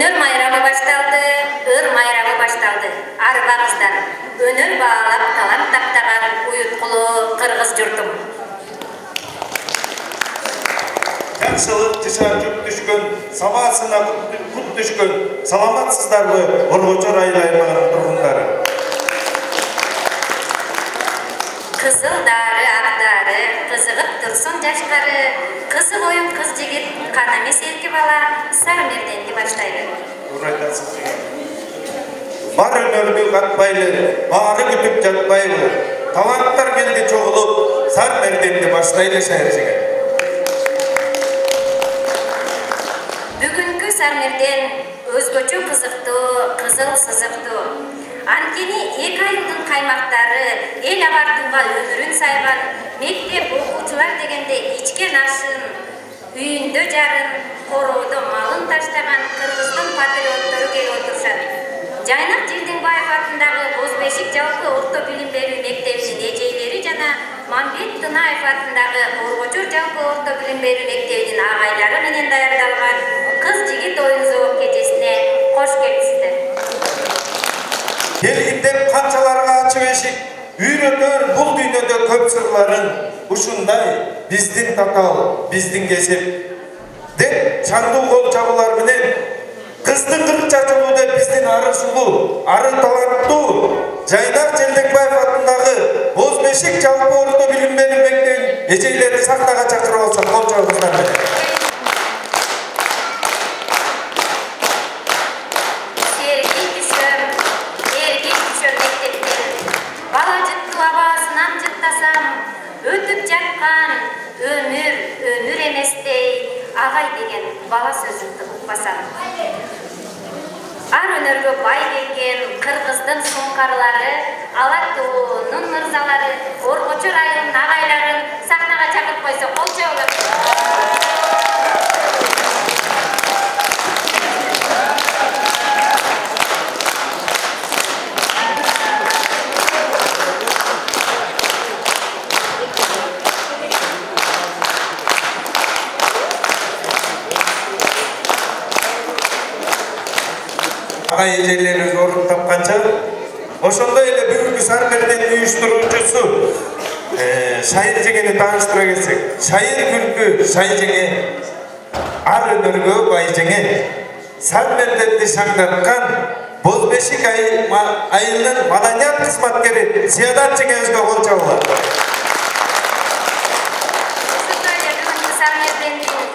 Өнөр майрамы башталды, ыр майрамы башталды. Арбаңыздар, өнөр бағалап талант таптаған уйуткулу кыргыз журтум. Жақсылық жыша жүк түшкөн, сабасына құт түшкөн, саламатсыздарбы Оргочор айыл аймагынын тургундары. Кызылдары, ақтары, қызығып тұрсын жашқары, қызық ойын қыз жігіт, қанамес ерке бала, Сармерденді баштайды. Бар өнөрдү қатпайлы, бары күтүп жатпайлы, таланттар келди чогулуп, Сармерденді баштайды шайыр жигит. Бүгүнкү Сармерден өзгөчө кызыктуу, кызыл сызыктуу. Анткени 2 айылдын каймактары эл агартууга өмүрүн сайган, мектеп окуучулар дегенде ичкен ашын, үйүндө жарын, короодо малын таштаган кыргыздын патриоттору келип отурушат. Жайнак Желдинбаев атындагы Бозбешик жалпы орто билим берүү мектебинин эжейлери жана Мамбет Тынаев атындагы Оргочор жалпы орто билим берүү мектебинин агайлары менен даярдалган кыз жигит оюн зоок кечесине кош келипсиздер. Келгиндер канчаларга ачык эшик, үйрөтөр бул дүйнөдө көп сырларын, ушундай биздин татал, биздин кесип. Деп чаңдуу кол чабуулар менен кыздын кырк чачылууда биздин ары сулуу, ары таланттуу Жайнак Желдинбаев атындагы Бозбешик жалпы орто билим берүү мектебинин эжейлерин сахнага чакырып алсак, кол чабыңыздар менен. Өтүп жаткан өмүр эместей агай деген бала сөзүн укпасам. Ар өнөргө бай келген кыргыздын суңкарлары, Ала тоонун мырзалары, Оргочор айылынын агайларын сахнага чакырып койсо кол чабыңдар. Агай эжелерибиз орун тапканча, ошондой эле бүгүнкү Сармердендин уюштуруучусу шайыр жеңени тааныштыра келсек, шайыр күлкү шай жеңе, ар өнөргө бай жеңе, Сармерденди шаңдаткан Бозбешик айылынын маданият кызматкери Зиядат жеңебизге кол чабуулар.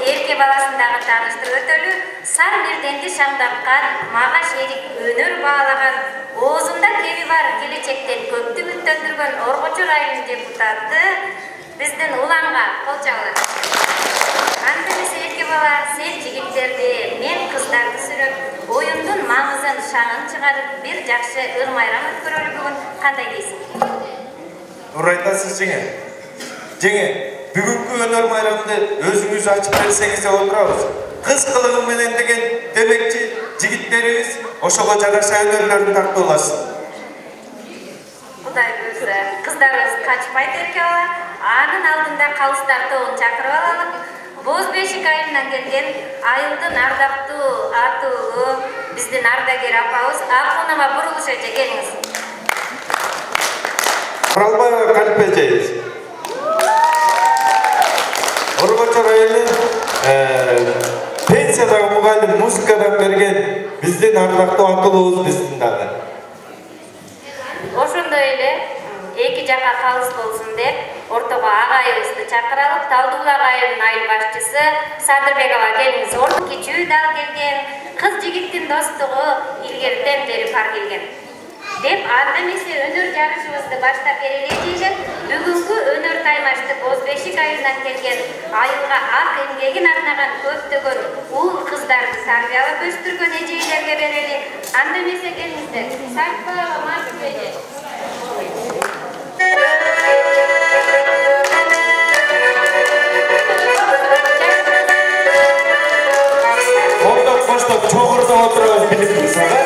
Эрке баласын дагы тааныштырып өтөлү. Сармерденди шаңдаткан, мага шерик өнөр баалаган, оозунда кеби бар келечектен көптү үмүттөндүргөн Оргочор айылынын депутаты биздин Уланга кол чабуулар. Анда эмесе эрке бала сен жигиттерди, мен кыздарды сүрөп, оюндун маңызын, шаңын чыгарып, бир жакшы ыр майрам өткөрөлү бүгүн. Кандай дейсиң? Туура айтасыз жеңе. Жеңе, бүгүнкү өнөр майрамды өзүңүз ачып берсеңиз деп отурабыз. Кыз кылыгы менен деген демекчи жигиттерибиз ошого жараша өнөрлөрүн тартууласын. Кудай буйрса, кыздарыбыз качпайт эрке бала. Анын алдында калыстар тобун чакырып алалык. Бозбешик айылынан келген айылдын ардактуу атуулу биздин ардагер апабыз Акунова Бурулуш эже, келиңиз. Оралбаева Калп эжебиз. Оргочор айылы пенсиядагы мугалим музыкадан берген биздин ардактуу атуулубуз биздин дагы. Ошондой эле эки жака калыс болсун деп ортого агайыбызды чакыралып, Талдуулак айылынын айыл башчысы Садырбекова, келиңиз. Орто кичүү дал келген, кыз жигиттин достугу илгертен бери бар келген. Деп анда эмесе өнөр жарышыбызды баштап берели эжейлер. Бүгүнкү өнөр таймашты Бозбешик айылынан келген, айылга ак эмгегин арнаган көптөгөн уул кыздарды тарбиялап өстүргөн эжейлерге берели. Анда эмесе келиңиздер. Сартбаева Марков эже. Коштоп чогурда отурабыз билиптиз ага.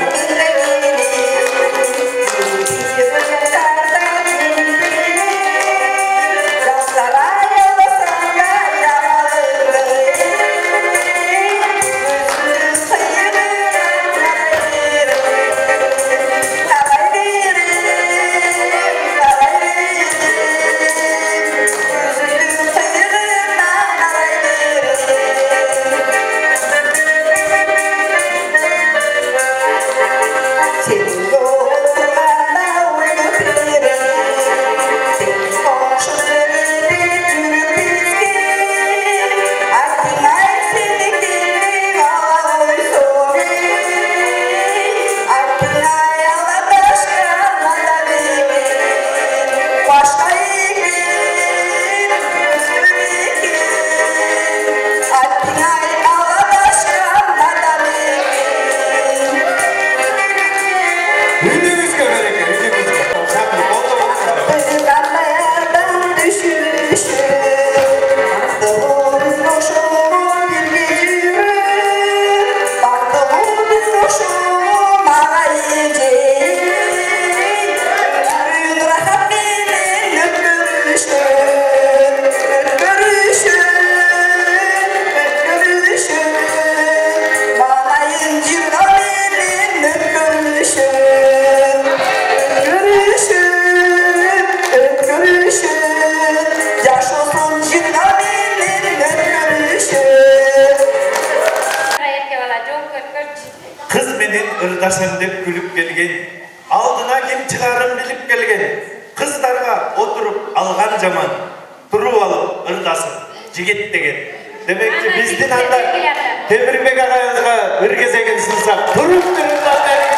menен ырдашам деп күлүп келген, алдына ким чыгарын билип келген, кыздарга отуруп алган жаман, туруп алып ырдасын жигит деген. Демекчи биздин анда Темирбек агайыбызга бир кезегин сунсак, туруп ырдап бергиле.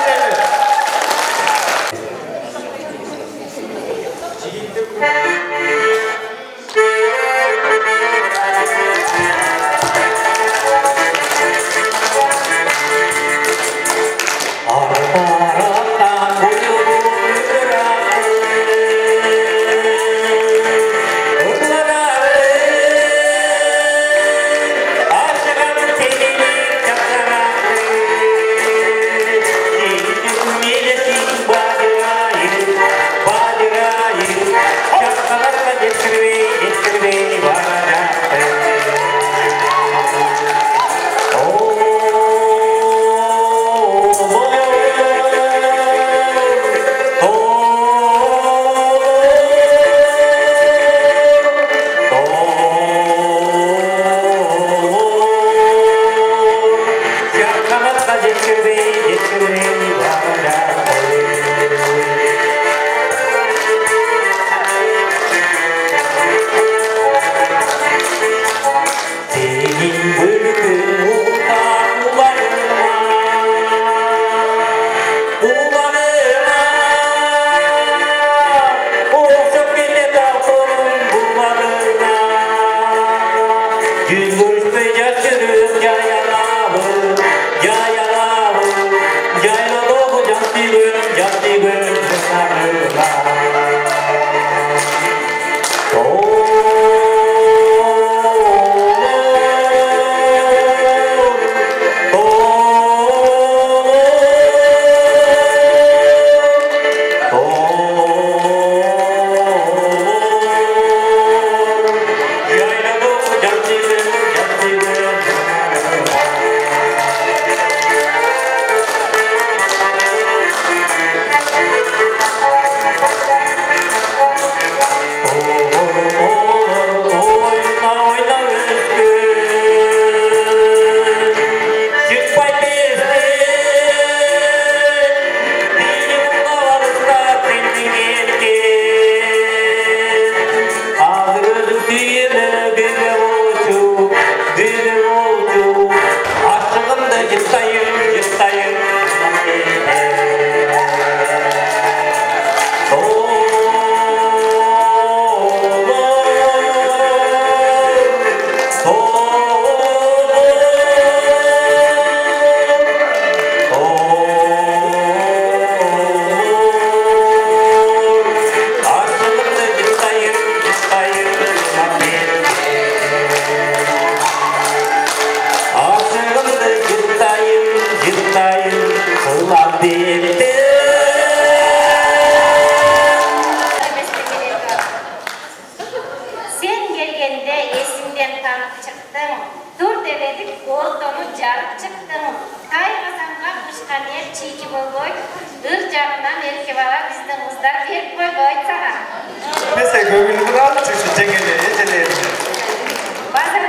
Başka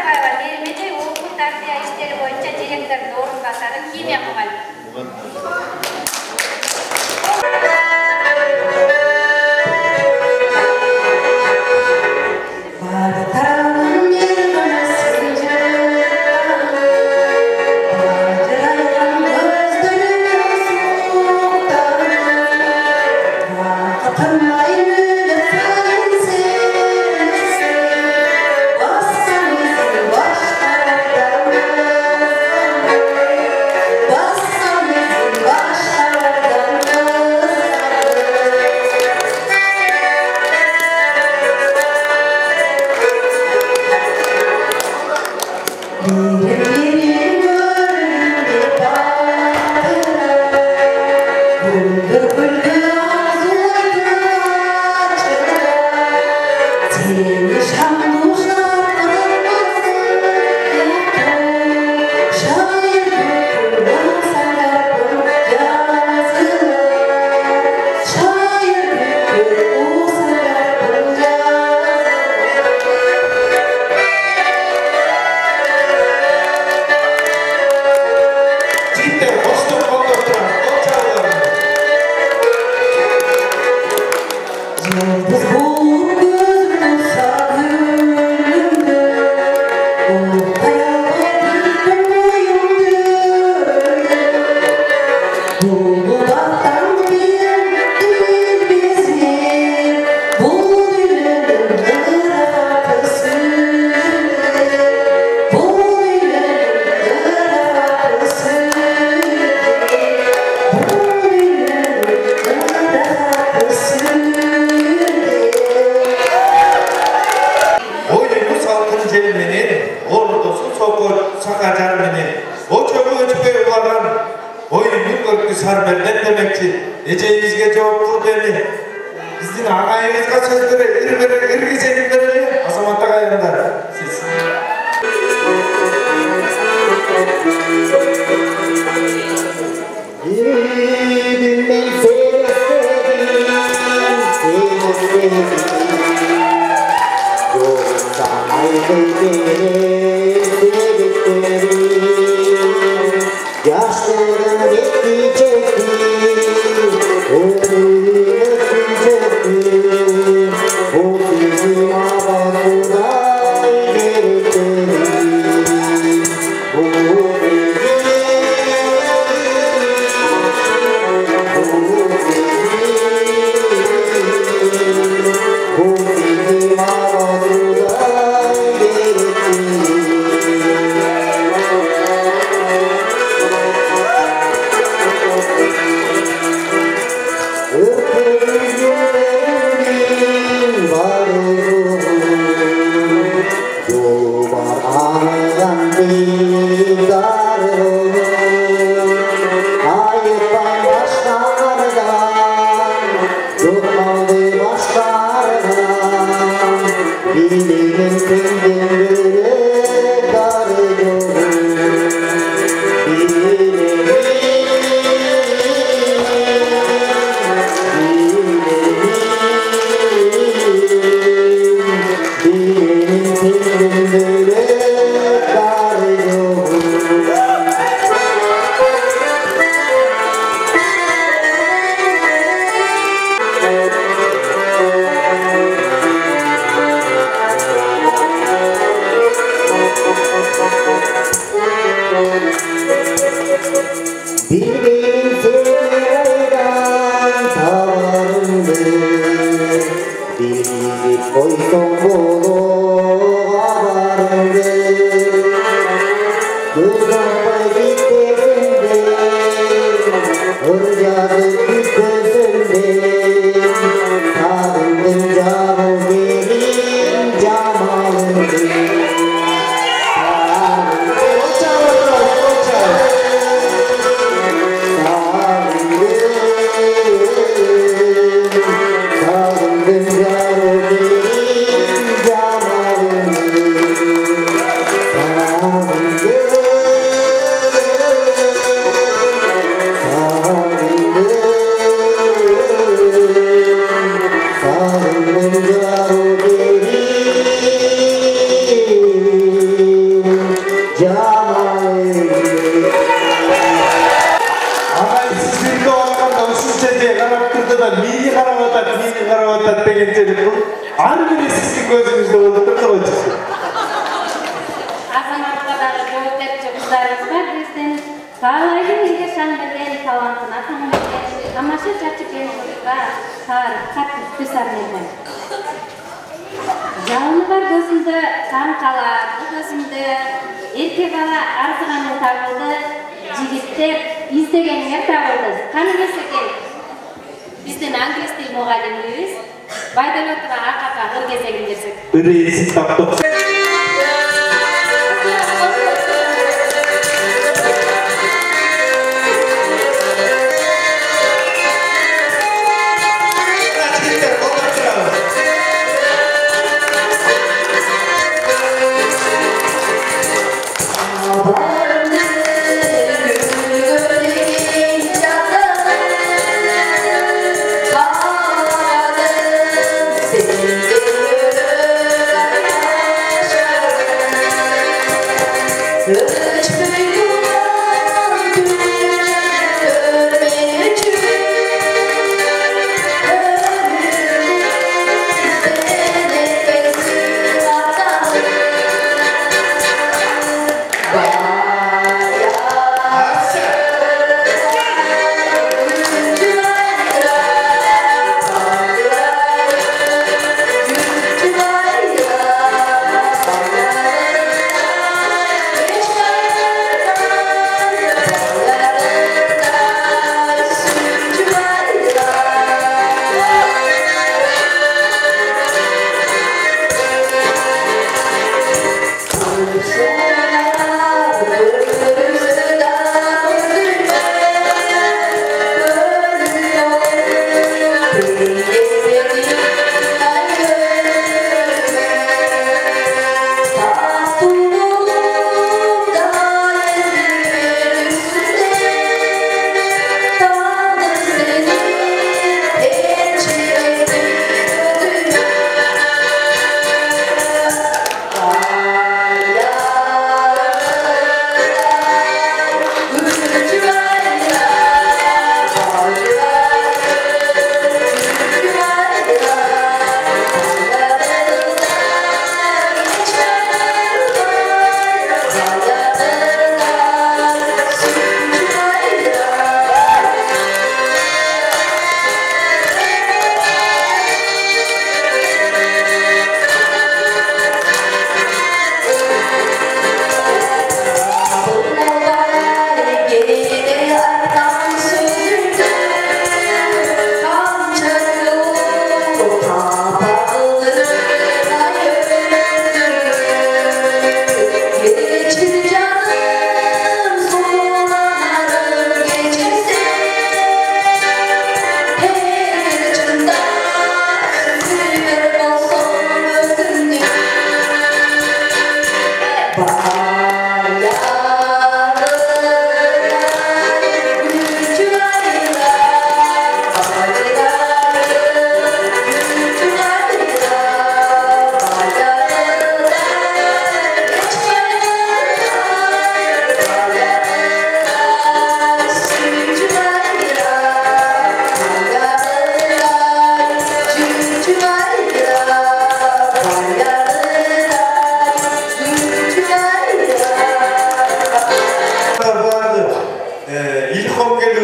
Sarberden demekçi. Eceğimizge cevap kur beni. Bizden ağayımızga sözleri irgizelim verelim. Azamatlık ayarlar. Siz. Yaşlarım yetmeyecekti, ömrüm öpecekti. O bizim havasına ilerlettim. Bu bizim havasına ilerlettim. Жалыны бар көзімді таң қалар, көзімді ерке бала арзығаны табылды, жігіттер іздегеніңер табылды. Қаны екен? Біздің англис тіл мұғаліміміз байдалы отырған ақақа ғыр кезегін дерсек. Үрейсіз таптық. Sen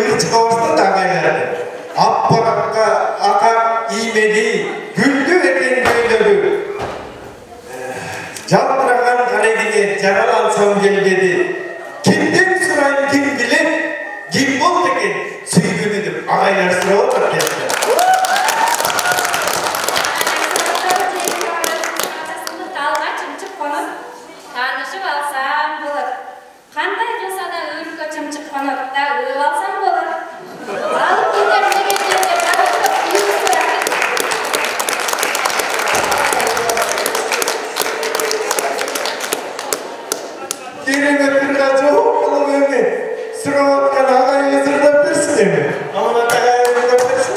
ырчыга баштады агайларды. Аппаракка акак иймеди гүлдүү этеңдөйлөрү жалтыраган карегине жаралансам келбеди. Кимден сурайм, ким билет, ким болду экен сүйгөнү деп агайлар сурап атат. Tanışıp alsam bulur. Qanday qilsa da o'rga chimchiq qanotda o'yib olsam bo'lur. Alib ketarga ketganda qarashib Кереметтерге жооп кылып эми сурап аткан агай ырдап берсин эми. Аманат агай ырдап берсин.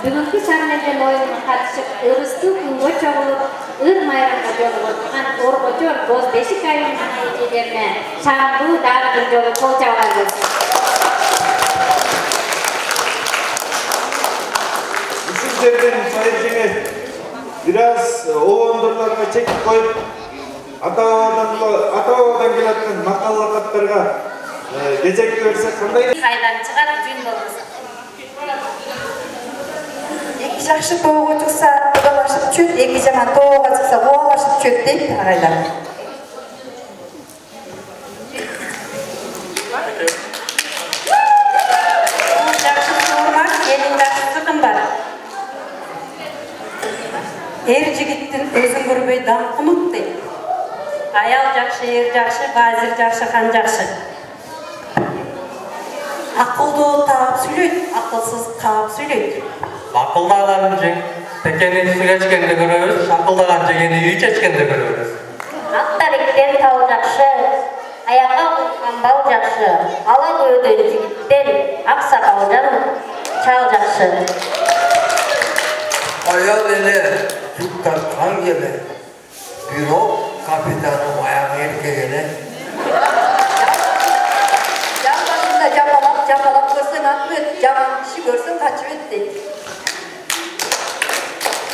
Бүгүнкү сарменден оюнга катышып, ырыстуу күнгө чогулуп, ыр майрамга жолугуп турган Оргочор Боз Бешик айылынын эжелерине шаңдуу дагы бир жолу кол чабабыз. Ушул жерден Сайыр жеңе бираз обондорлорго чек коюп, ата-бабадан келаткан макал лакаттарга кезекти берсе кандай? Кайдан чыгат жөн болбосо. Жақсы тоуға тұрса, ұдалашып чөт, екі жаман тоуға тұрса, оғалашып чөт дейді ағайлар. Жақсы суырмақ, елін жақсы қымбар. Ер жігіттің өзін көрбей даңқы мұқты. Аял жақсы, ер жақсы, базир жақсы, хан жақсы. Ақылды тағып сөйлейді, ақылсыз қағып сөйлейді. Ақылдаған текені түсіге ішкенді көрөбүз, ақылдаған жегені үй чечкенді көрөбүз. Ақтаректен тау жақшы, аяққа құлқан бау жақшы, ала көйден жігіттен ақсақалдан чал жақшы. Аял еле жүк тартқан келе, бирок Kapitanım ayağı erkegene. Yanlarında yapalap görsen atmıyor, yaman kişi görsen kaçıp et deydi.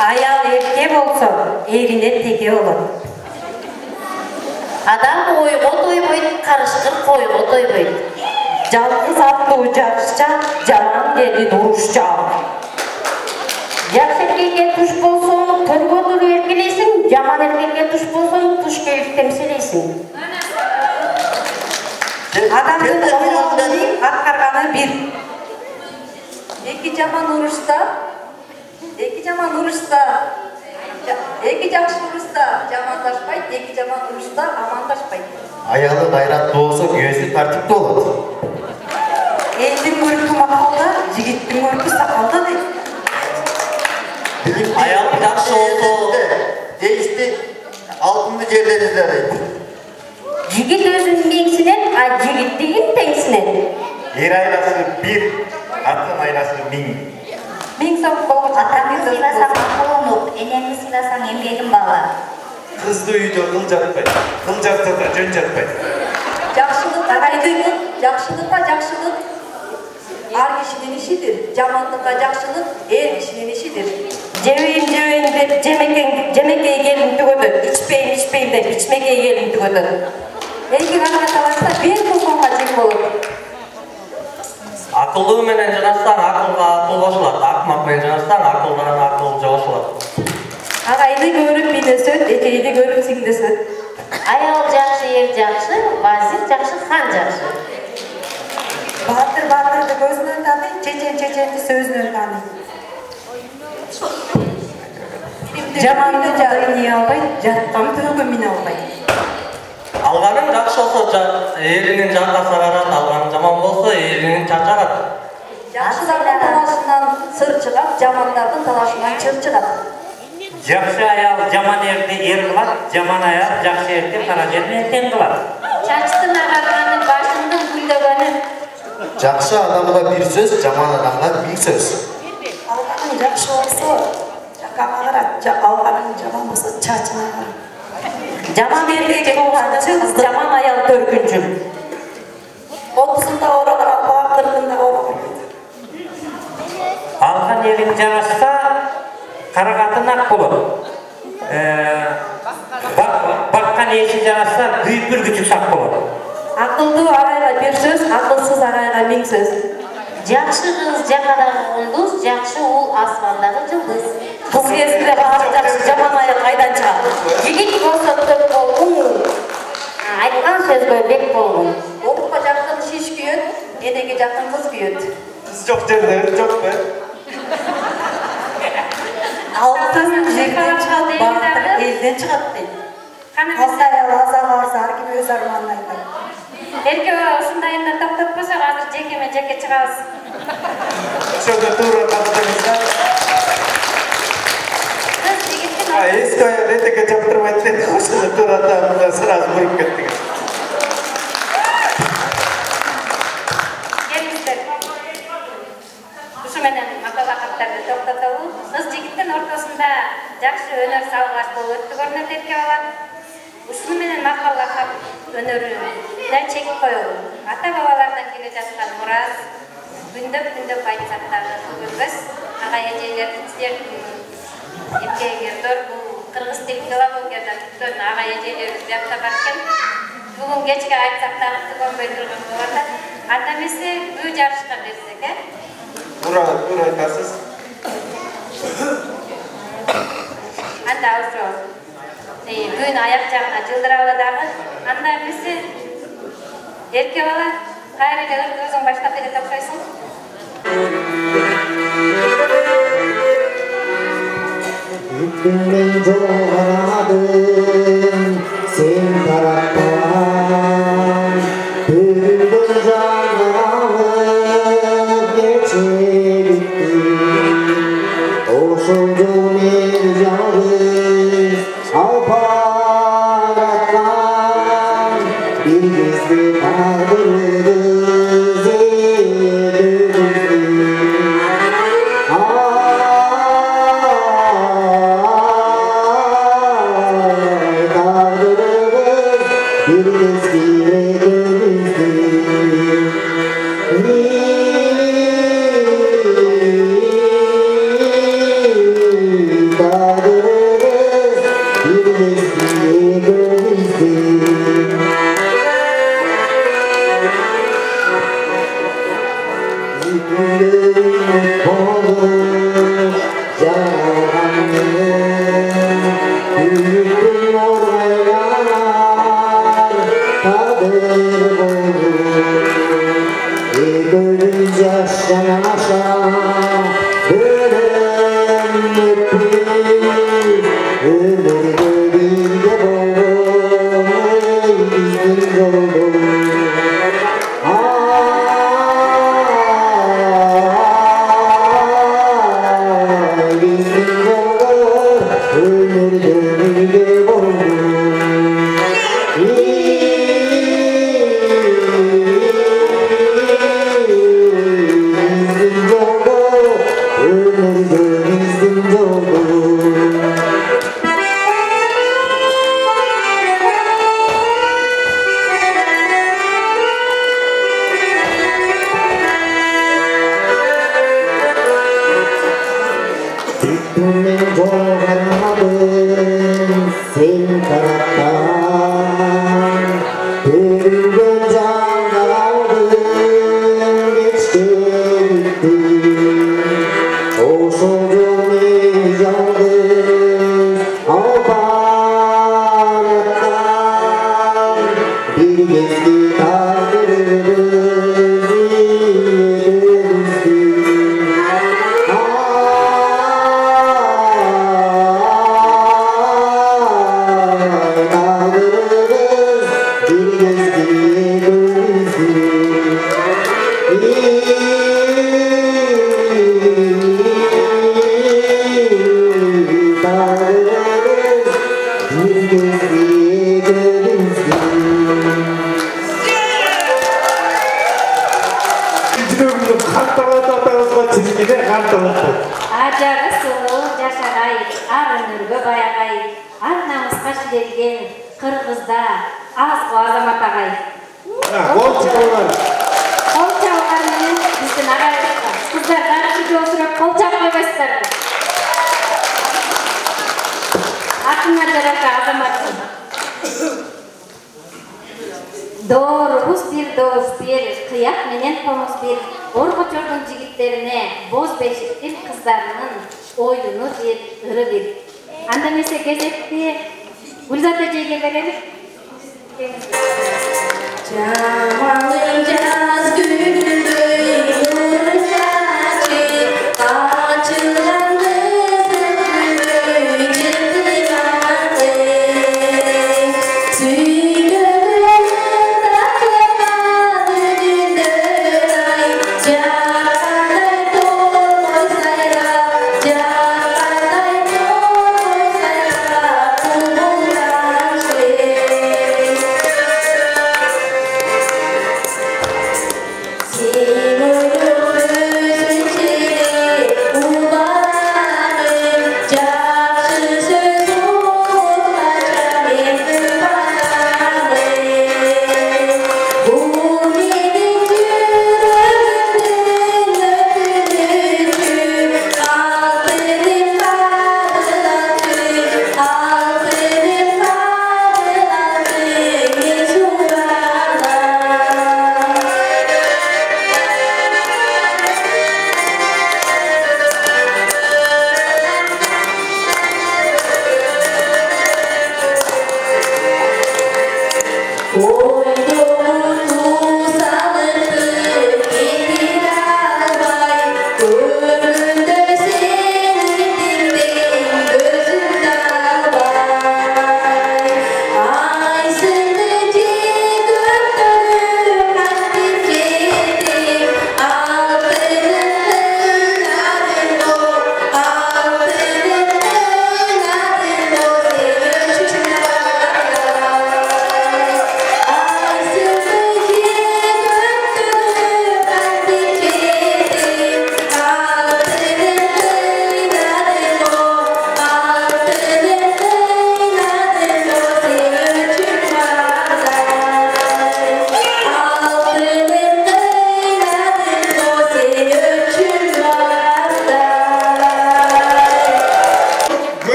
Ayal erke bolsa erine tege olur. Адам ойға тойбойды, қарышқыр қойға тойбойды. Жалғыз аттуу жарышча, жаман келин урушча. Жақсы еркекке туш болсоң, төргө тур еркелейсің, жаман еркекке туш болсоң, туш келіп темселейсің. Адамдын ойлогону аткарганы бир. Эки жаман урушта, эки жакшы урушта жамандашпайт, эки жаман урушта амандашпайт. Ayalı gayratlı olsa göğsü tartipli olur. Элдин көркү макалда, жигиттин көркү сакалда дейт. Ayağı жақсы olsa Değişti. Altını yerlerinizde deydi. Жігіт өзінің меңсінен, а жігіт деген теңсінен. Er aynası bir, atın aynası bin. Миң сом болгон Атаңды сыйласаң ақыл ұнық, енеңді сыйласаң еңбегін бала. Kızdı uyda kıl жатпайды. Kıl жатса да жөн жатпайды. Жакшылыкка жакшылык ар кишинин ишидир. Жамандыкка жакшылык эр кишинин ишидир. Жебейин деп жемекей келин түгөдө, ичпейин деп ичмекей келин түгөдө. Эркек ага талашса бир болгонго жек болот. Ақылдуу менен жанашсаң ақылға ақыл кошулат, акмак менен жанашсаң акылдан акыл жошулат. Агайды көрүп бийлесөт, экейди көрүп сиңдесөт. Аял жақсы, ер жақсы, вазир жақсы, хан жақсы. Батырды көзүнөн таный, чеченди сөзүнөн таный. Жаманды ине албай, жаткан төгө мине албай. Алганың жақсы болса элинин жакасы карат, алганың жаман болса элинин чачагат. Жакшылардын талашынан сыр чыгат, жамандардын талашынан чыр чыгат. Жақсы аял жаман ерді ер қылат, жаман аял жақсы ерді қара жеріне тең қылат. Чачтың ағарғаны, башыңдың гүлдөгөнү. Жақсы адамға bir söz, жаман адамға bir söz. Алганың жакшы болсо, жакага карат, алганың жаман болсо чачына карат. Жаман эркек болгончу, жаман аял көргүнчү. 30-да орогор албак, 40-да орогор. Алған ерін жарасса, қарағатын ақ болып. Баққан еші жарасса, күйпір күчік сақ болып. Акылдуу агайга бир сөз, акылсыз агайга миң сөз. Жақшы қыз жағадағы құндыз, жақшы ол аспандағы жылдыз. Кыз кезинде баары жакшы, жаман аял кайдан чыгат? Жігіт болса төп болғын, айтқан сөзге бек болғын. Окупка жакын шиш күйөт, энеге жакын кыз күйөт. Kız çok жерде жоқ be. Алтын жерден чыгат, бактыр элден чыгат дейт. Кандай аял азага барса, ар ким өз арманын айтат. Ерке ушундайында токтотпосок азыр жекеме жеке чыгабыз. Şöyle tuğra kaptırmışsa. Кыз жигиттин Eski ayar eteke çaptırmaydı dedi. Şöyle tuğra tamamda sırası vurup gittik. келиңиздер. Ушу менен макал акаттарды токтотолу. Кыз жигиттин ортосунда жакшы өнөр салгылаш болуп өттү көрүнөт эрке бала. Ушуну менен макал акат өнөрүнө чек коелу. Ата бабалардан келе жаткан мурас, күндөп айтсак дагы бүгүнбүз. Ага эжелердин сиздердин эмгегиңиздер бул кыргыз тил филологияда бүткөн ага эжелерибиз жакта бар экен. Бүгүн кечке айтсак дагы түгөнбөй турган болот да. Анда эмесе бүү жарышка берсек, Tuğra aytasız. Анда ошо бүгүн аяк жагына жылдыралы дагы. Анда эмесе эрке бала кайра келип өзүң баштап эле токойсуң. Gittin joğanamadın, sen taraftan. Bülbül canını alıp geçirttin. Oşuldu mercanı alparattan. Bir gizli tağdırdı zedürdün. Ay tağdırı Ажары сұлу жашағай, арынырғы баяғай, ар намысқа шірелген қырғызда азғы азамат ағай. Қол чабылар. Қол чабылармен біздің ағайдыққа. Қыздар қаршыға отырып қол чабып қойбайсыздар. Атыңа жарақа азаматсың. Doğrumuz bir doğuz bir, kıyak menen pomuz bir, Orgoçor'un jigitlerine, boz beşiktin kızlarının oyunu bir, ırı bir. Andamese gezetti, Gülzat Ece'ye verelim. Çamalı caz günü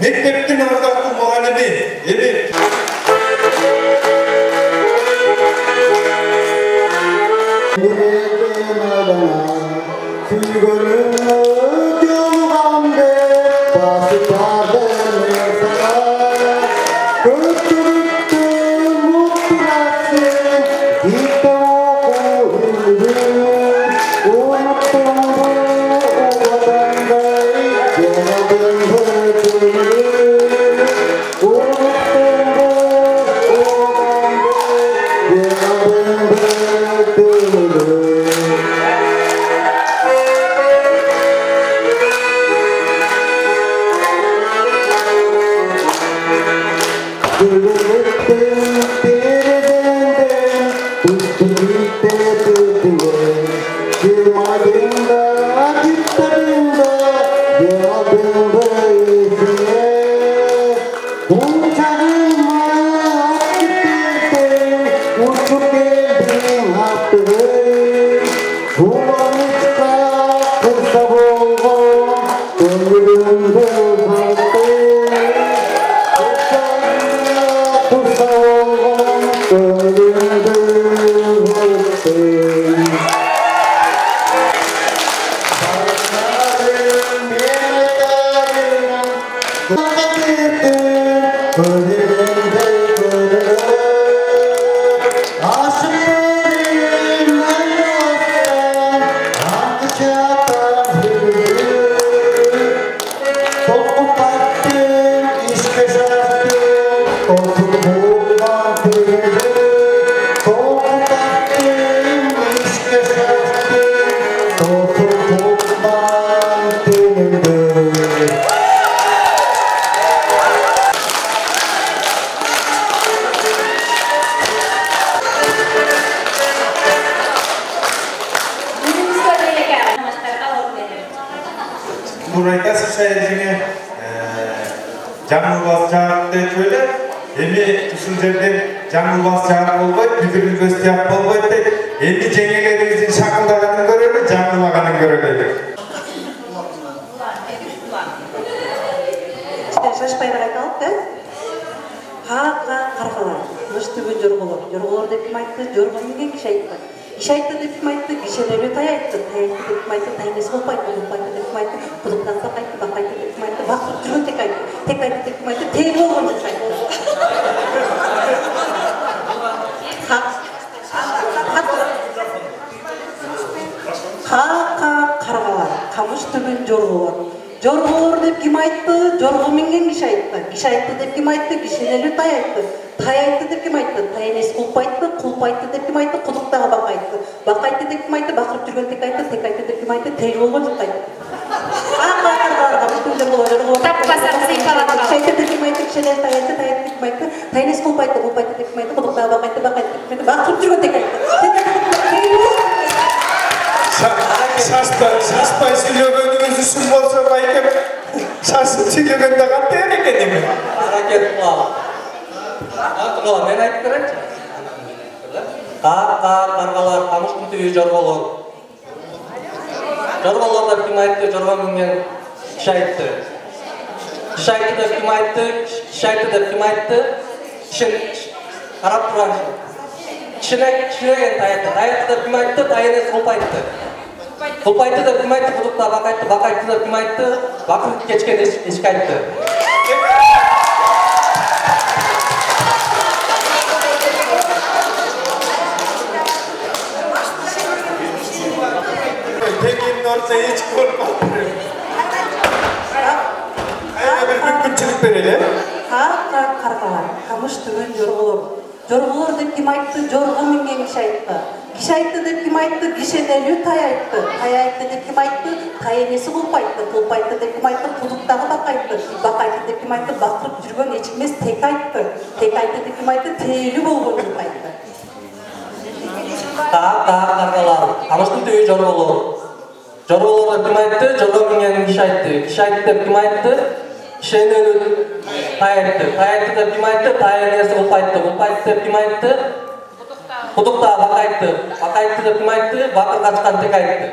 Мектептин ардактуу мугалими эми Nuraytası şehircine Жаңылбас жарықты өтөлі, эми ушул жерден жаңылбас жарык болбойт, бүтүрүлбөс тияк болбойт дейт. Эми жеңелерибиздин шакылдаганын көрөлү, жаңылбаганын көрөлү. Шашпай барайт алып, каргалар, мыштыбын жорголор. Жорголор деп ким айтты? Жорго менен киши айтты. Киши айтты деп ким айтты? Кишелери тай айтты. Тай айтты деп ким айтты? Тайнеси болуп айтты. Болуп айтты деп ким айтты? Кудуктан сак айтты. Бак айтты деп ким айтты? Бакырып жүргөн тек айтты. Тек айтты деп ким айтты? Тек болгон деп айтты. Каргалар, камыш түбүн жорголор. Жорголор деп ким айтты? Жорго менген киши айтты. Киши айтты деп ким айтты? Кишелери тай айтты. Тай айтты деп ким айтты? Тай энеси кулп айтты. Кулп айтты деп ким айтты? Кудуктагы бак айтты. Бак айтты деп ким айтты? Бакырып жүргөн тек айтты. Тек айтты деп ким айтты? Тек болгон деп айтты. Таппасаң сыйпалап кал. Айтты деп ким айтты? Кишелери тай айтты. Тай айтты деп ким айтты? Тай энеси кулп айтты. Кулп айтты деп ким айтты? Кудуктагы бак айтты. Бак айтты деп ким айтты? Бакырып жүргөн тек айтты. Шашпай сүйлөгөнүңүз үчүн болсо байкем шашып сүйлөгөндө кантип экен эми? Каргалар, мен айтып берейинчи. Каргалар, камыштын түбү жорголор. Жорголор деп ким айтты? Жорго менен киши айтты. Киши айтты деп ким айтты? Киши айтты деп ким айтты? Киши карап турган кишилеген тай айтты. Тай айтты деп ким айтты? Тай энеси кулп айтты. Кулп айтты деп ким айтты? Кудукта бак айтты. Бак айтты деп ким айтты? Бакырып кечкен эшик айтты. Tekin orta hiç korkmadı. Aynen bir mümkünçülük verelim. Kargalar, камыш түбүн жорголор. Жорголор деп ким айтты? Жорго менген киши айтты. Киши айтты деп ким айтты? Кишелери тай айтты. Тай айтты деп ким айтты? Тай энеси кулп айтты. Кулп айтты деп ким айтты? Кудуктагы бак айтты. Бак айтты деп ким айтты? Бакырып жүргөн эч эмес тек айтты. Тек айтты деп ким айтты? Тейлүү болгон деп айтты. Каргалар, камыштын түбү жорголор. Жорголор деп ким айтты? Жорго менген киши айтты. Киши айтты деп ким айтты? Кишенери тай айтты. Тай айтты деп ким айтты? Тай энеси кулп айтты. Кулп айтты деп ким айтты? Кудукта бак айтты. Бак айтты деп ким айтты? Бакыр качкан тек айтты.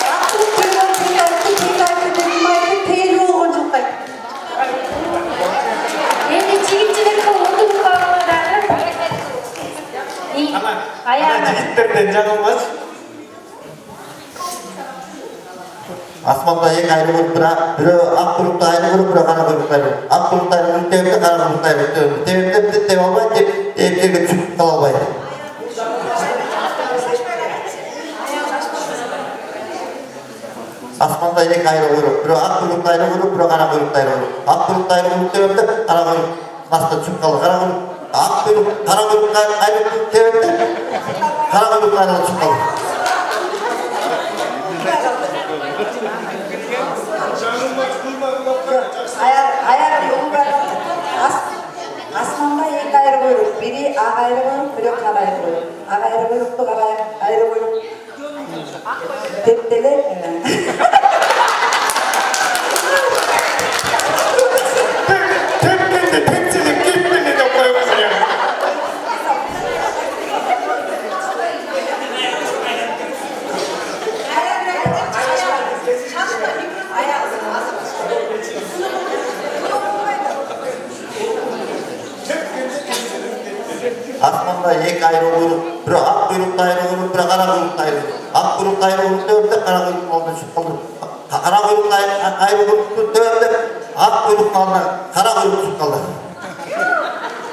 Бакырып жүргөн тек айтты деп ким Аяғына. Жігіттерден жаңылмас. Асманда екі айры көріп бірі ақ құлықты айры көріп, бірі қара құлықты айры көріп. Ақ құлықты айры көріп, темді қара құлықты айры көріп. Темді деп албай, тептерге түсіп қала албай. Асманда екі айры көріп, бірі ақ құлықты айры көріп, бірі қара құлықты айры көріп. Ақ құлықты айры көріп, темді қара құлықты наста түсіп қалды. Қара құлықты айры көріп, темді қара құлықты айры түсіп қалды. Асманда екі айры көріп, бірі ақ айры көріп, бірі қара айры көріп. Ақ айры көріпті қара айры көріп. Тептеле. Тепкенде тепселеп кепкенде деп қойыңыз я. Асманда екі айры көріп, бірі ақ құйрықты айры көріп, бірі қара құйрықты айры көріп. Ақ құйрықты айры көріп, төвінде қара құйрықтың алдына түсіп қалды. Қара құйрықты айры көріп, төвінде ақ құйрықтың алдына қара құйрық түсіп қалды.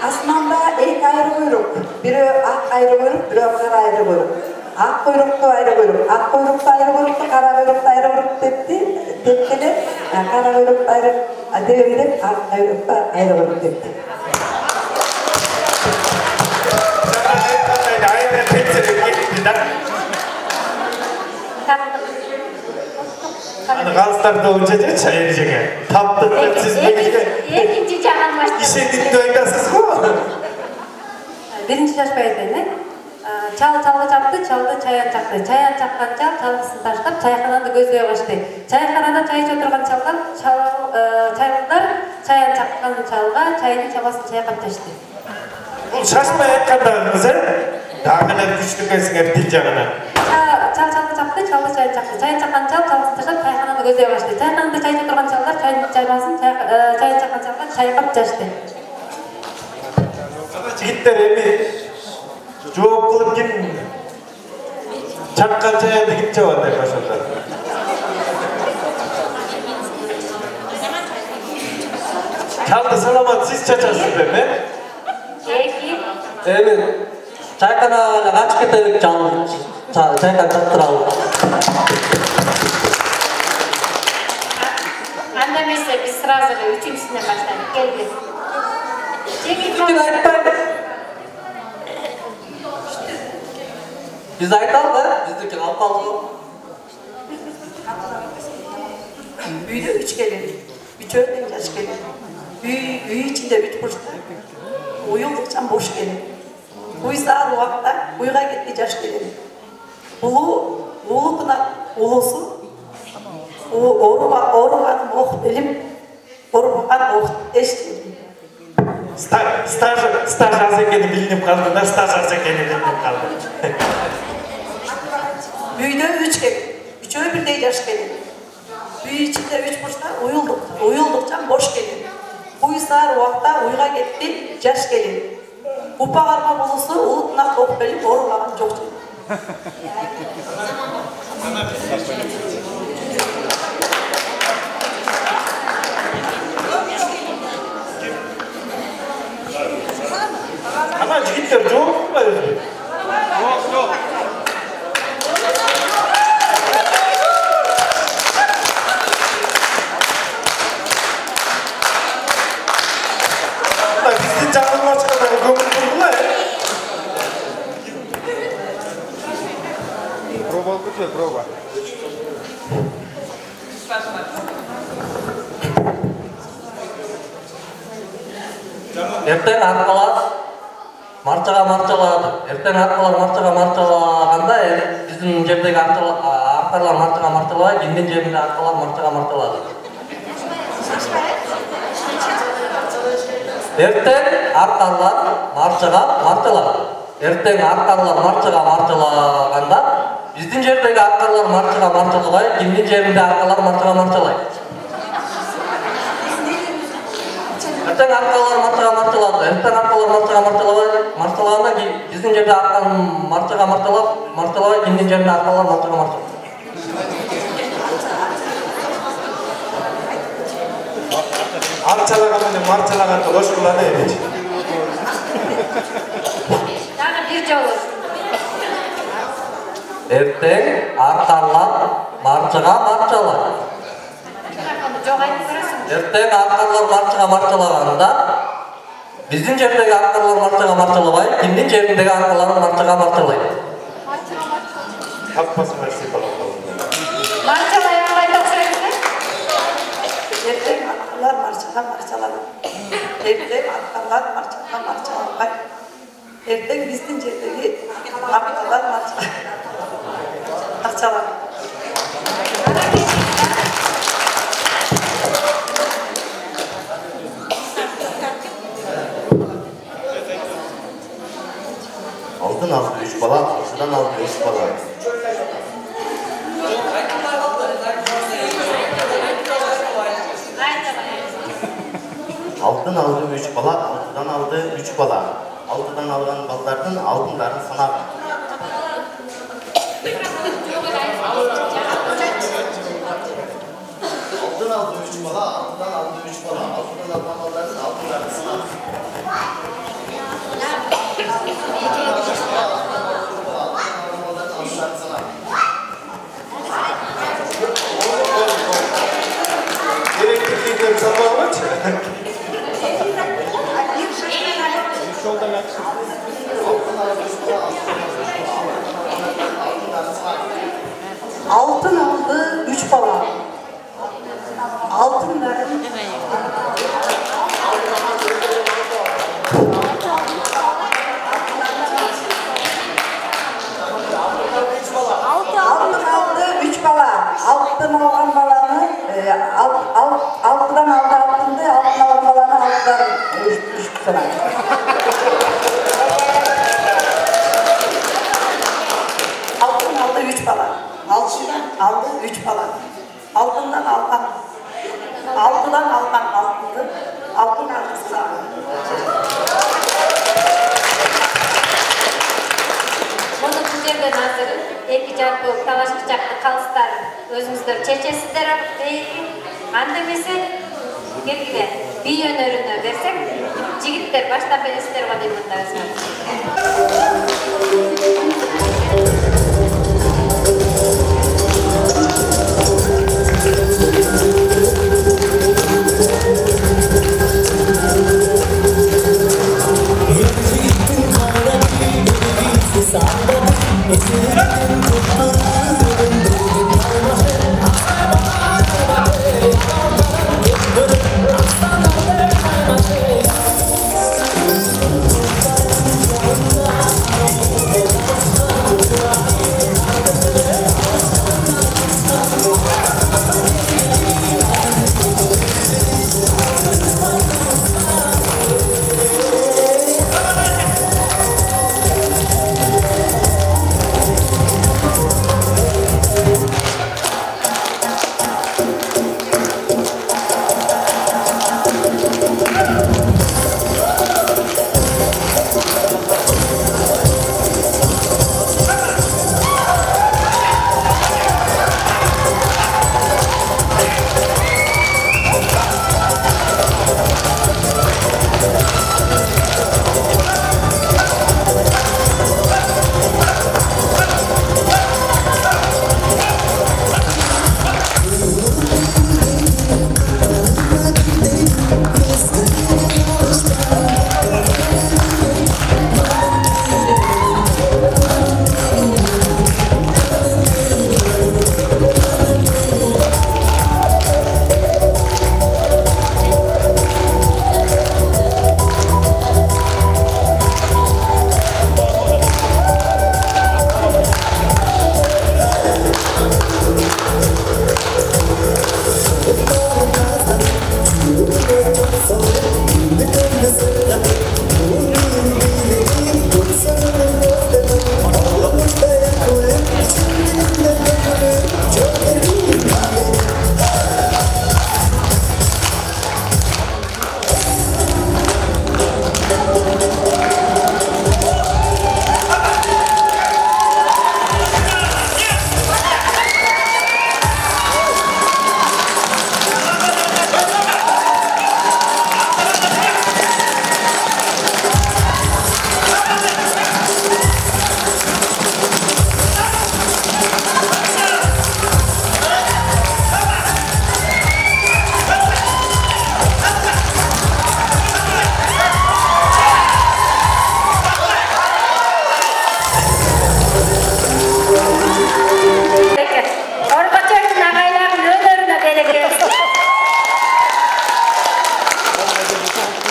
Асманда екі айры көріп, бірі ақ айры көріп, бірі қара айры көріп. Ақ құйрықты айры көріп, ақ құйрықты айры көріпті, қара құйрықты айры көріп депті, дептеле, қара құйрықты айры деп, ақ құйрықты айры көріп депті. Aynen tepselep ketті да. Қалыстарды онша же чайыр жеге. Таптық сіз бекеге. Екінші жағын баштап. Ишендікті айтасыз ғой. Birinci şaşpay etmeni. Çalı çaptı, çaldı çayan çaktı. Çayan çakkan çalgısını taşlap, çayxanada gözleye başladı. Çayxanada çay içe oturgan çaylılar çayan çakkan çalga çayının çabasını çayqap taştı. Бұл шашпай айтқандағыңыз, дағынан күшті кәсіңер тіл жағына. Çaldı çaptı, çaldı çayan çaktı. Çayan çakkan çalgısını taşlap, çayxanada gözleye başladı. Çayxanada çay içe oturgan çalılar çayının çabasını çayan çakkan çalga çayqap taştı. Жігіттер еме жооп қылып кім чаққан чаянды кім жауады башында. Çaldı salamat siz çaçasыз бе, ме? Emin, çaykana kaç ketelik çaykan çattıralım. Андамесе біз сразу же üçüncüsünden başladık. Geldi. Biz aytpaydı. Biz aytalım da, bizdeki kalkalım. Büyüde 3 gelin. 3 öğretmen yaş gelin. Büyü içinde 3 boşta. Uyuldukça boş gelin. Uysa ruhakta uyuğa gitti yaş gelin. Ulu kına ulusu. Oruğanın oğut elim. Oruğan oğut eş gelin. Стаж аз екені білініп қалды да, стаж аз екені білініп қалды. Büyüde 3 gelin. 3 öğretmen yaş gelin. Büyü içinde 3 boşta uyuldukça boş gelin. Uysa ruhakta uyuğa gitti yaş gelin. Upağarma bulusu ulutuna oğut elim oruğan çok gelin. Ama жігіттер жоқ па өзі? Жоқ. Біздің жаңылмашқадағы көңіл тұрғылай. Проба алып проба. Erten arkalar marçalады. Erten arkalar marçalaganda bizim jerdeki arkalar marçalabay, Кенген жеринде arkalar marçalады. Erten arkalar marçalады. Erten arkalar marçalaganda bizim jerdeki arkalar marçalabay, Кенген жеринде arkalar marçalайды. Erten arkalar marçalады. Erten arkalar marçalaganda Биздин жерде арканы марчага марчалабай, кимдин жерде аркалар марчага марчалабай. Арчалаган менен марчалаганды кошкуланы эмечи. Дагы бир жолу. Эртең аркалар марчага марчалабай. Жок айтып көрөсүң. Эртең аркалар марчага марчалаганда биздин жердеги аркалар марчага марчалабай, кимдин жериндеги аркалар марчага марчалайт. Таппасыңар сыйпалап калдым. Марчалай албай окшойсуз. Эртең аркалар марчага марчалабай. Эртең аркалар марчага марчалабай. Эртең биздин жердеги аркалар марчага марчалабай. Altın aldı 3 bala, altıdan aldı 3 bala. Altın aldı 3 bala, altıdan aldı 3 bala. Altıdan algan ballardan altınların sanaq. Altın aldı 3 bala, altıdan aldı 3 bala. Altıdan algan ballardan altınların sanaq. Elektrikler sabahlıç. Altın aldı 3 bala. Altınların altın aldı 3 bala. Altın algan balanı altıdan aldı altındı. Altın algan balanı altıdan 3 bala. Altın aldı 3 bala. Altından aldı 3 bala. Altından algan. Altıdan algan altındı. Altın aldı sana. Bunu bu жерден азыр эки жарты талаш бычакты калыстарын өзүңүздөр чечесиздер дейт. Анда эмесе кепиле би өнөрүнө берсек, жигиттер баштап бересиздер го деп атабыз.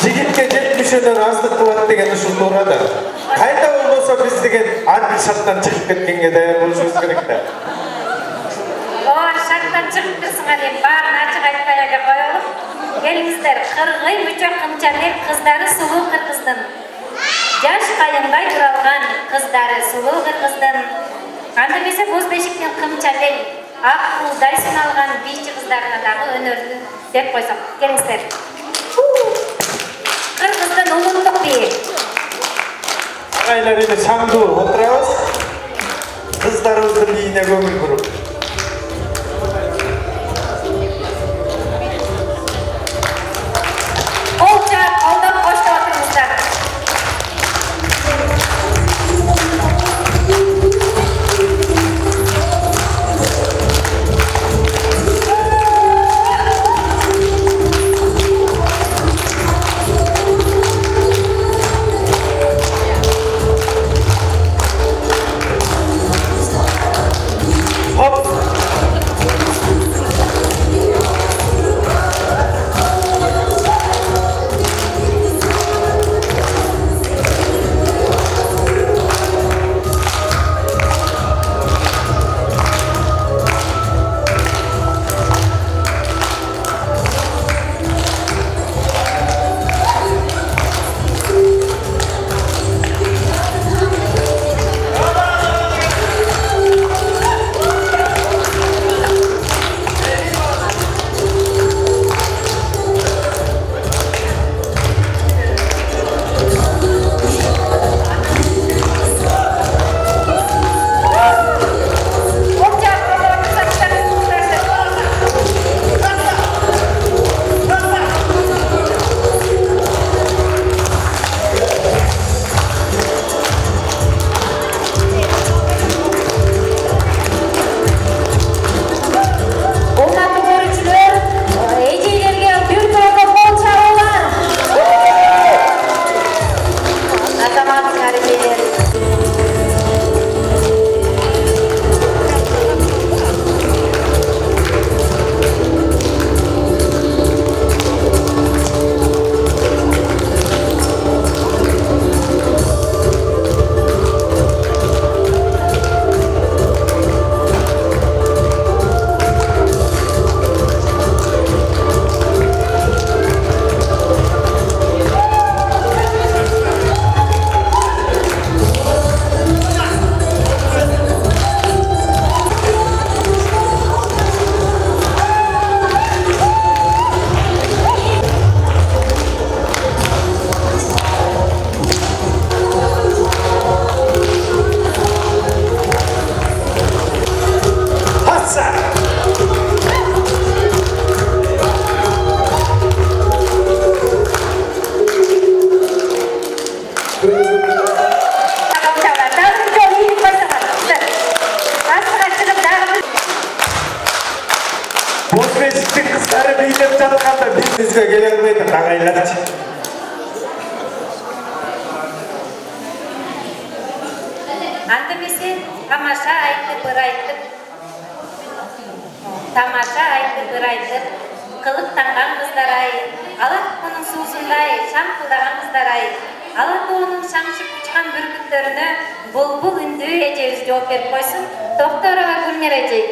жигитке 70-ден аздык кылат деген ушул туура да. Кайда болбосо биз деген адил шарттан чыгып кеткенге даяр болушубуз керек да. Оор шарттан чыгып кырсыңар деп баарын ачык айтпай эле коелу. Келиңиздер, кыргый мүчө кымчабек кыздары сулуу кыргыздын. Жаш кайыңбай туралган кыздары сулуу кыргыздын. Анда эмесе боз бешиктен кымчабек ак кулдай сыналган бийчи кыздарына дагы өнөрлүү деп койсок. Келиңиздер. Кыргыздын улуттук бийи. Агайлар эми саңдуу отурабыз. Кыздарыбыздын бийине көңүл буруп. Колча колдоп коштоп отуруңуздар. Bozbeshiktің қыздары билеп жатқанда бізге келе алмайды ағайларчы. Антымесе тамаша айтты бір айтып, тамаша айтты бір айтып, қылықтанған қыздар ай, алақ бұның суысындай шаңқылдаған қыздар ай, алақ оның шаңшып ұшқан бүркіттеріне бұл үнді ежеуіз жооп беріп қойсын, Тоқтарова Гүлмира ежей.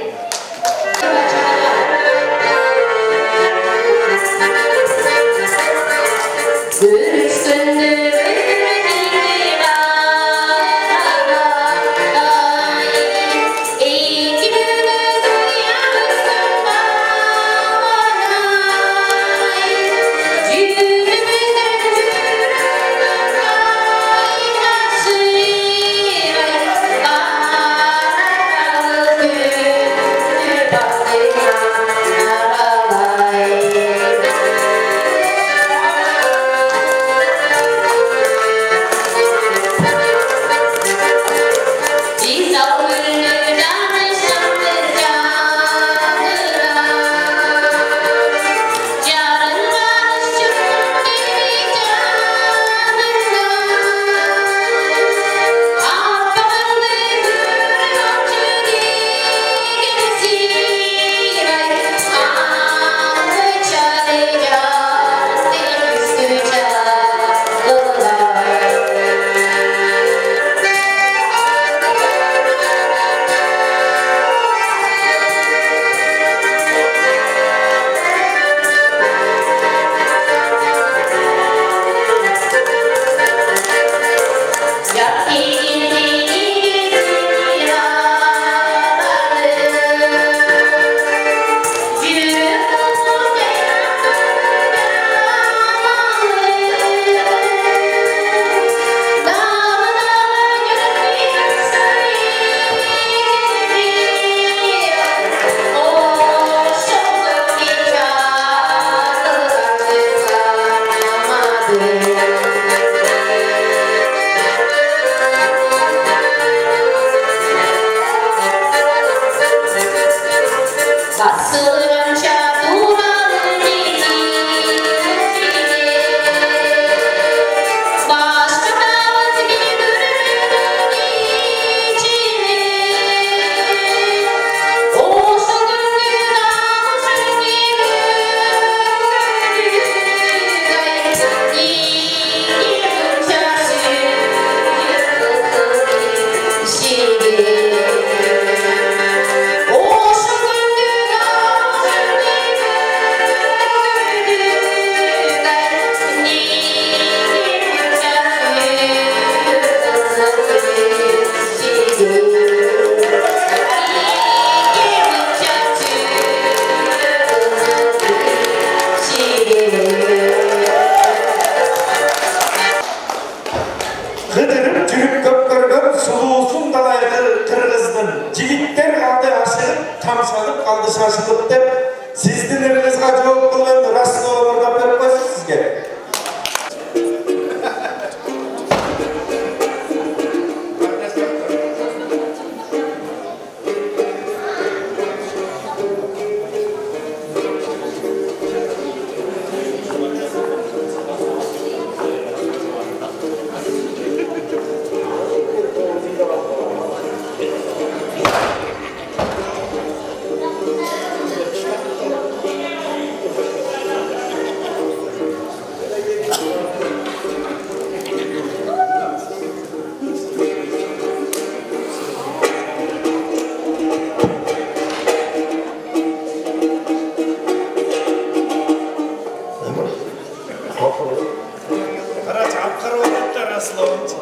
Kara çapkara olanlar aslı olunca.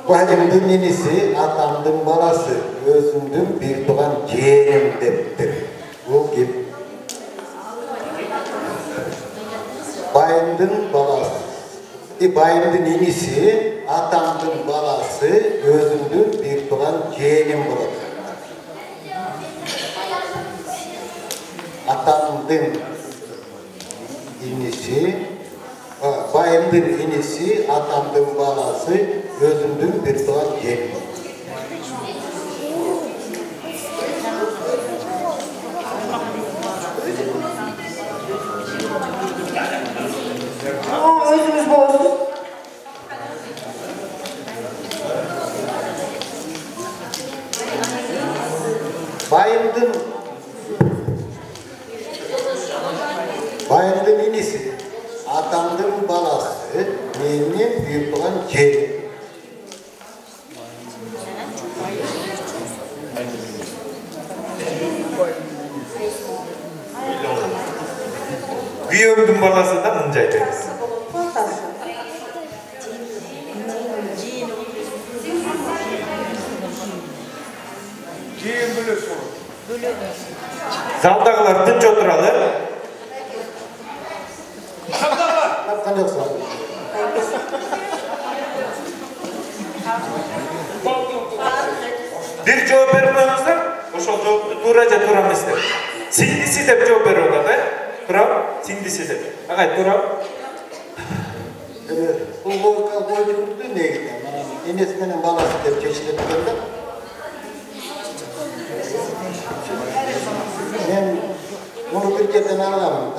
Bayımdın inisi, atamdın balası, özümdün bir tuğan yeğenim deptir. Bu gibi. Bayımdın balası, bayımdın inisi, atamdın balası, özümdün bir tuğan yeğenim buladı. Atamdın inisi, bayımdın inisi, atamdın balası, özümdün bir tuğan yeğenim. Özümüz bozduk. Bayımdın inisi, atamdın balası, benim büyük olan yeğenim. Büyüğümdün balası da mıncaydı. Zaldağlar tınç oturalı. Yapkan yoksa. Bir cevap vermemizden, o cevapты turaca turamızdır. Sindisi de cevap ver orada. Turam, sindisi de. Ağay turam. Bu logika koyduğumuzda neye gider? Enesmenin balası da çeşitli yerden alamam.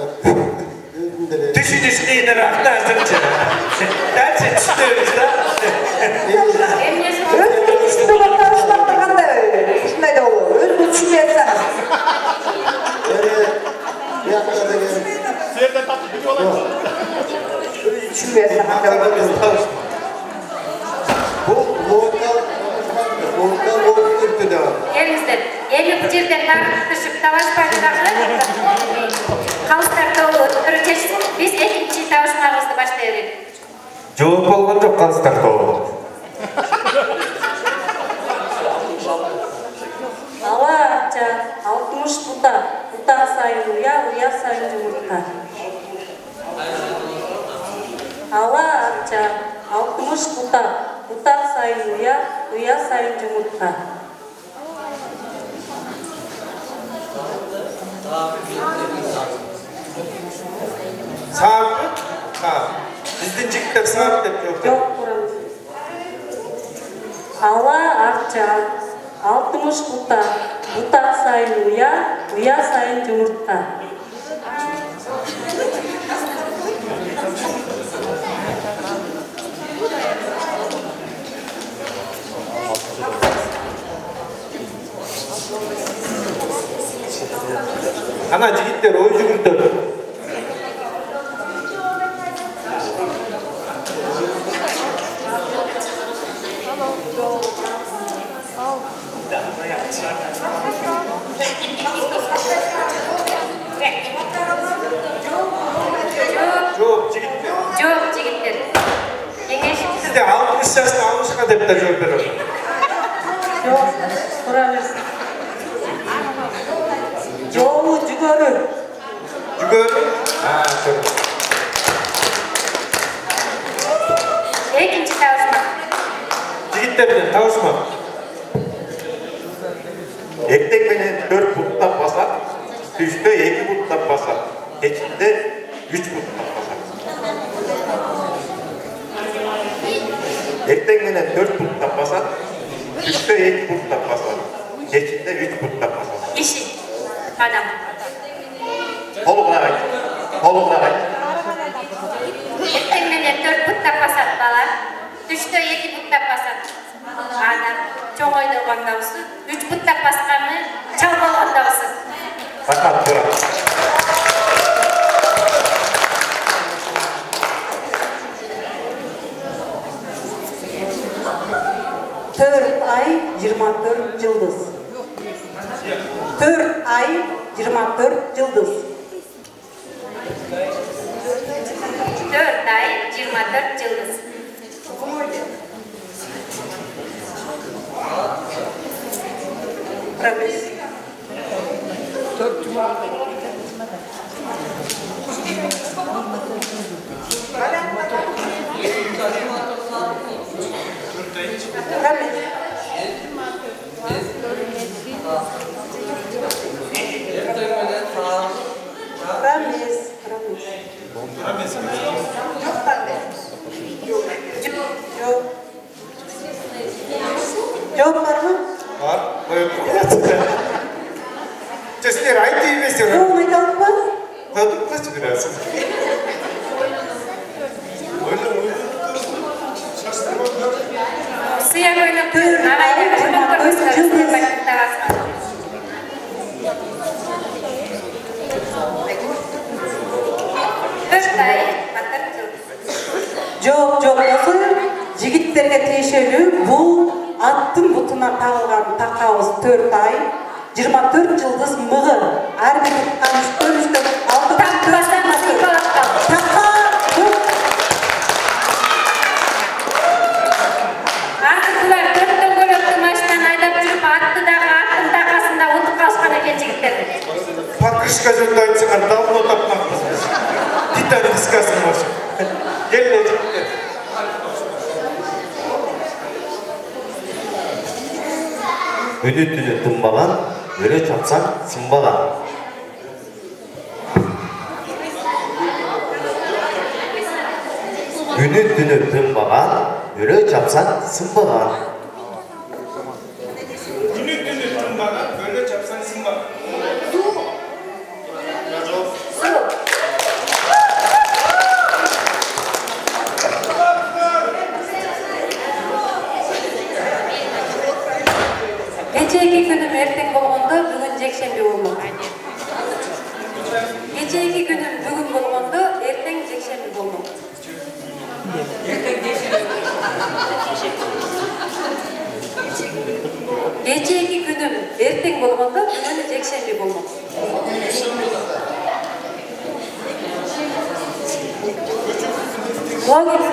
Düşünüş neyine rahatlarsınca. Derse çıktığımızda. Özünün üstüne bakarışmak da kanda üstüne de olur. Özünü düşünmeyeseniz. Yakada gelin. Seyirde tatlı biliyorlar. Düşünmeyeseniz. Bu lokal ürkü de var. Elimizde 50 bu жерден tartışıp талашпайдыгы калыстар тобу чечсин, биз экинчи табышмабызды баштай берели. Жооп болгон жок калыстар тобу. Ала акча 60 бута, бута сайын уя, уя сайын жумуртка. Ала акча 60 бута, бута сайын уя, уя сайын жумуртка. Saat mı? Saat. Bizdin jigitler saat dep yok. Жоқ, құрамыз. Ала акча 60 бута, бута сайын уя, уя сайын жумуртка. Ana jigitler oy жүгүртөдү. Жооп жигиттер. Жок, жигиттер. Кеңешип Сизде 60 жашта 60га деп да жооп берет. Жоқ, құрамыз. Жолу жүгөрү. Жүгөрү? Çok. экинчи табышма. Жигиттер менен табышма. Эртең менен 4 буттап басат, түштө 2 буттап басат, кечинде 3 буттап басат. Эртең менен 4 буттап басат, түштө 2 буттап басат, кечинде 3 буттап басат. Киши, адам. Толугураак айт. Эртең менен 4 буттап басат бала, түштө 2 буттап басат. Адам чоң ойдогон дабысы, 3 буттап басканы чал болгон дабысы. Рахмат, туура. Төрт ай 24 жылдыз. 4 ай 24 жылдыз. 4 ай 24 жылдыз. Пробез. Жоқ бар ма? Var. Koyup Sesler ayıp değil mi sen? Жоқ айталық па? Koyduk kaç biraz. Сыя көйлөктү агайга көйлөктөр өскөрүп бактабасың. 4 ай батыр жыл. Жоқ, болсын, жігіттерге тиешелүү бул аттын бутуна тагылган такабыз 4 ай 24 жылдыз мыгы. Ар бир туткан үстө алты Такпасаң сыйпалап кал. така. Артыкылар төрттөн көйлөктү машинаны айдап жүрүп атты дагы аттын такасында утуп калышкан экен жигиттер. Покрышка жөнүндө айтсаң давно тапмакпыз биз. Титан дискасын болчу. Келе жигиттер. Үні-түні тынбаған, өре чапсаң сынбаған. Үні-түні тынбаған, өре чапсаң сынбаған. Günü tünbağa böyle çapsan sınma. жекшемби болмок. Кечээки күнүм бүгүн болгондо, эртең жекшемби болмок. Кечээки күнүм эртең болгондо, бүгүн жекшемби болмок. Логика.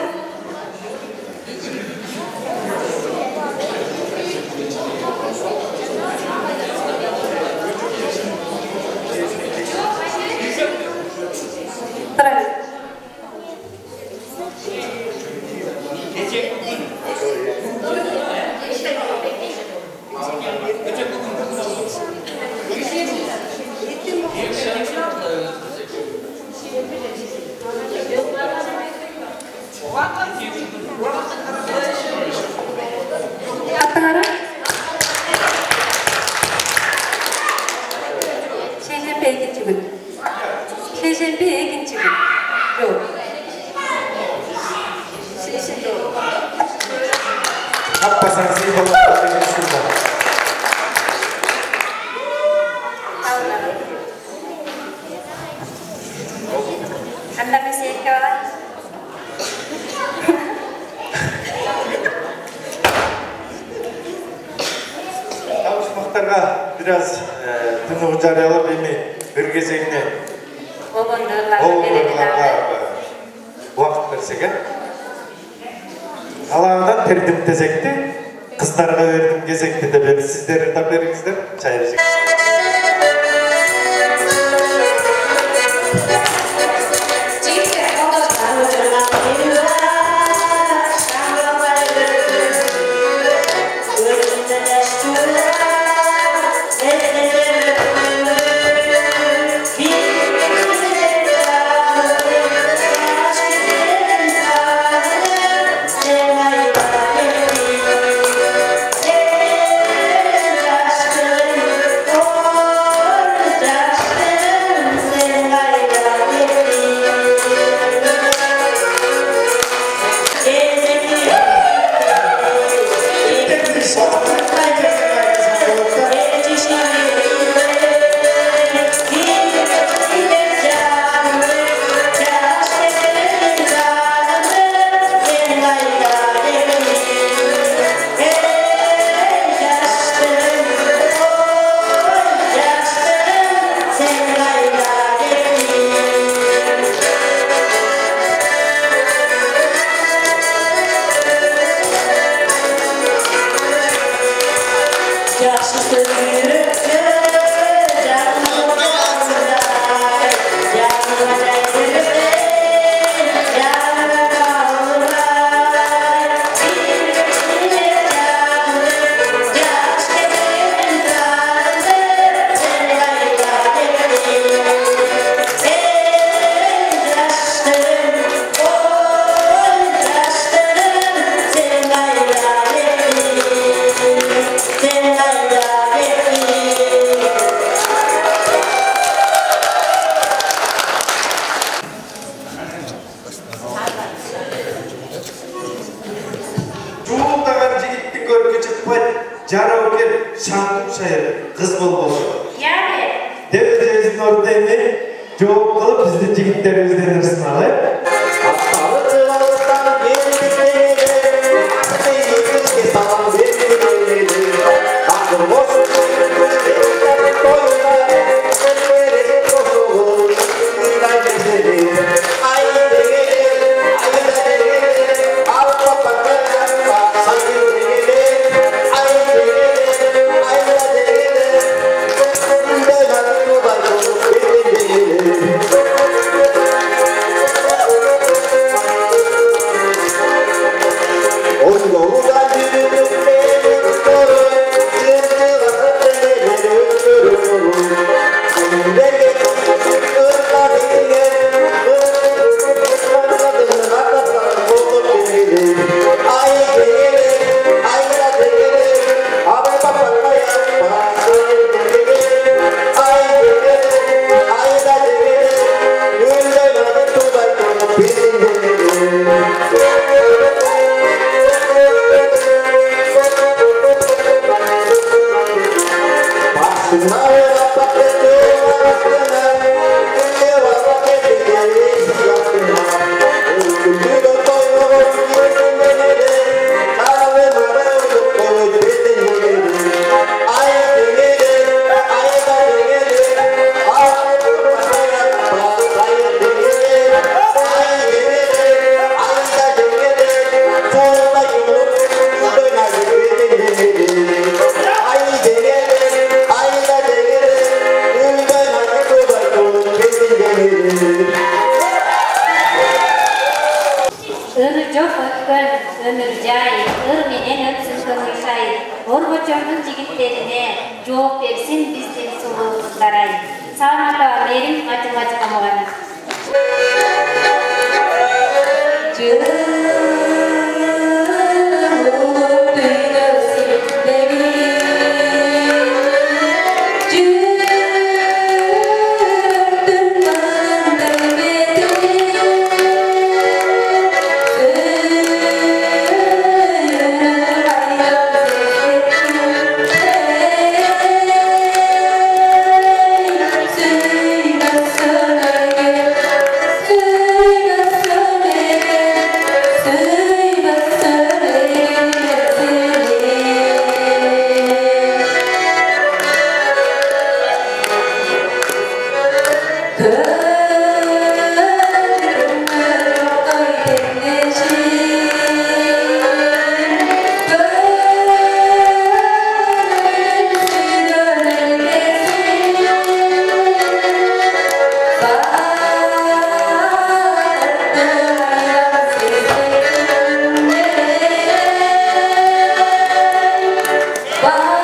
Şeşembe ikinci gün. Yok. Yapmasan seni balıklar demek şurada. Anda mesele var. Çalışmaklarga biraz tınığı jarıyalap emi bir кезегine Оғылдарға уақыт берсек, қалағадан тердім тезекті, қыздарға бердім кезекті деп сіздер тап беріңіздер, шай берсек. Жараукен шаңқып шайыр қыз болбошу. Yani. Деп өзінің орында еме жооп кылып біздің жігіттерімізден ырсын алайық. Ayıldın jigitlerine жооп берсин биздин сулуу кыздар-ай. Саламатта мээрим математикамаганы. Bye.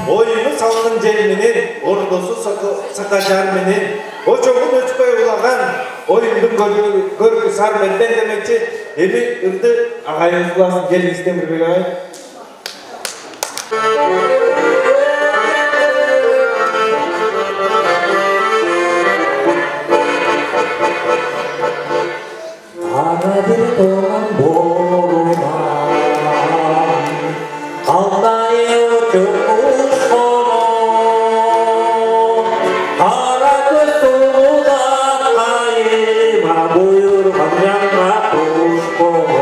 Oyunu salının jelminin, ordusu sakacağın menin, o çoğun öçpay ulağan, oyundun görgü sarmenden demekçi, emi ırdı ağayın sulasın, gelin istemir bir ağay. Aradır doğan boruna, Altayı uçmuş sonu, Kara suda kayma, buyur kamyana kuşkonu.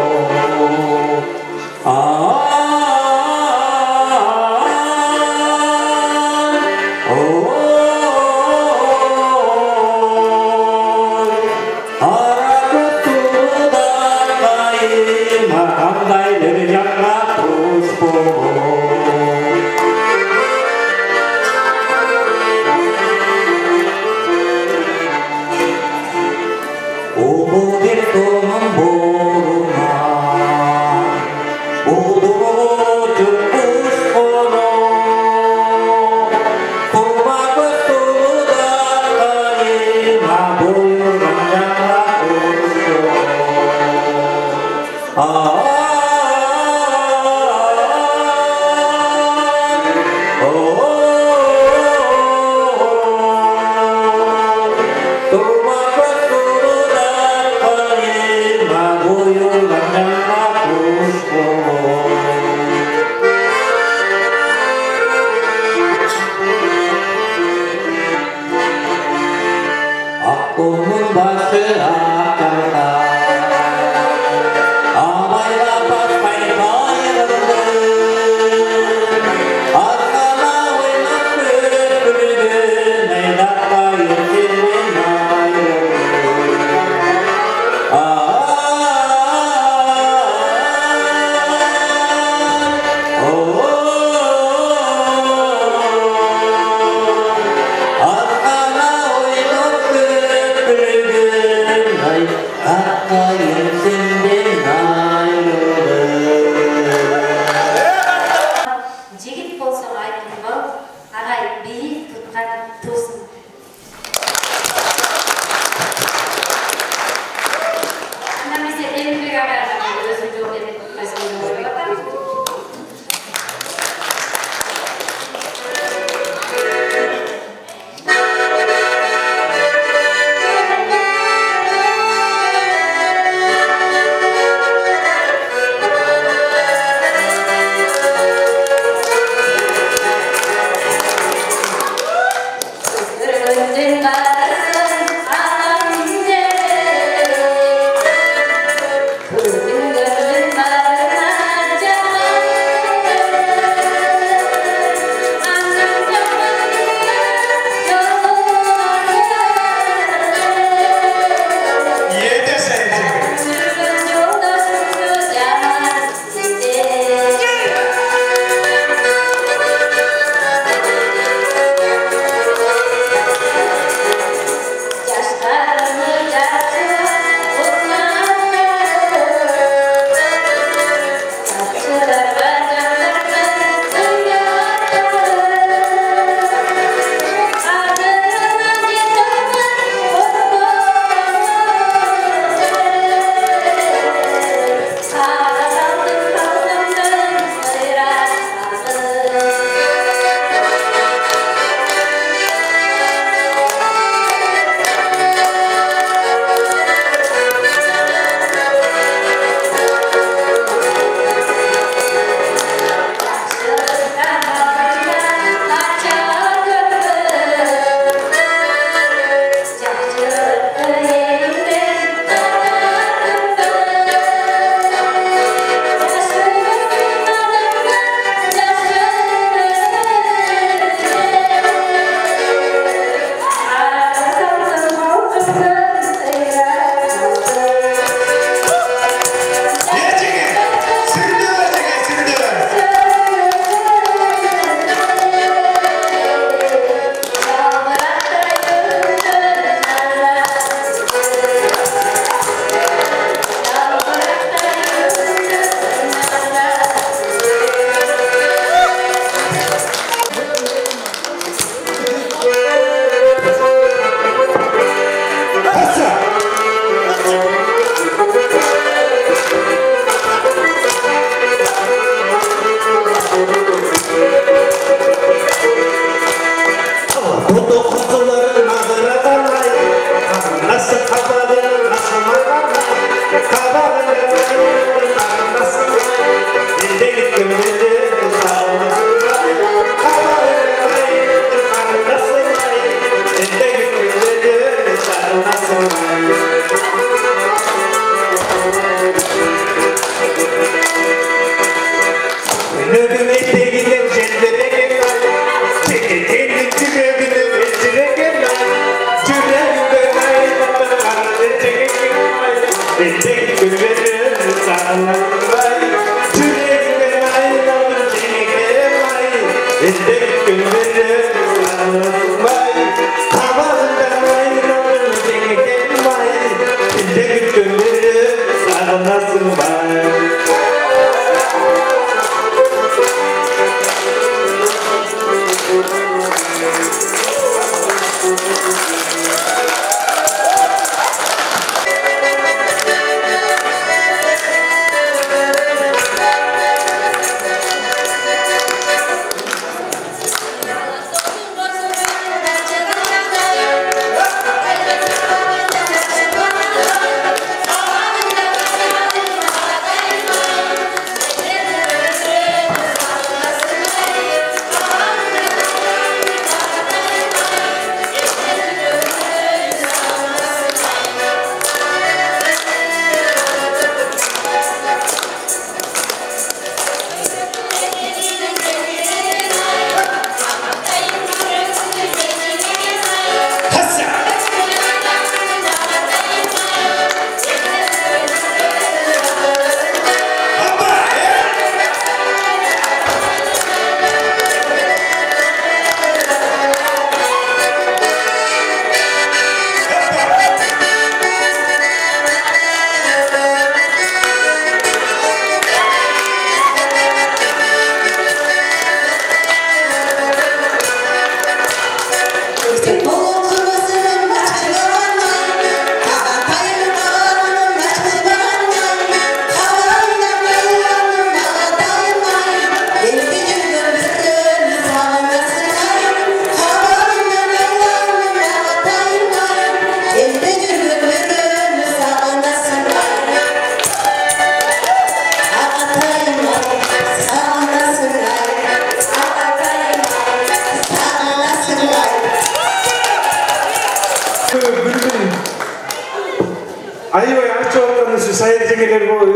Aybay açып аткан ушу шайыр жеңелер болуп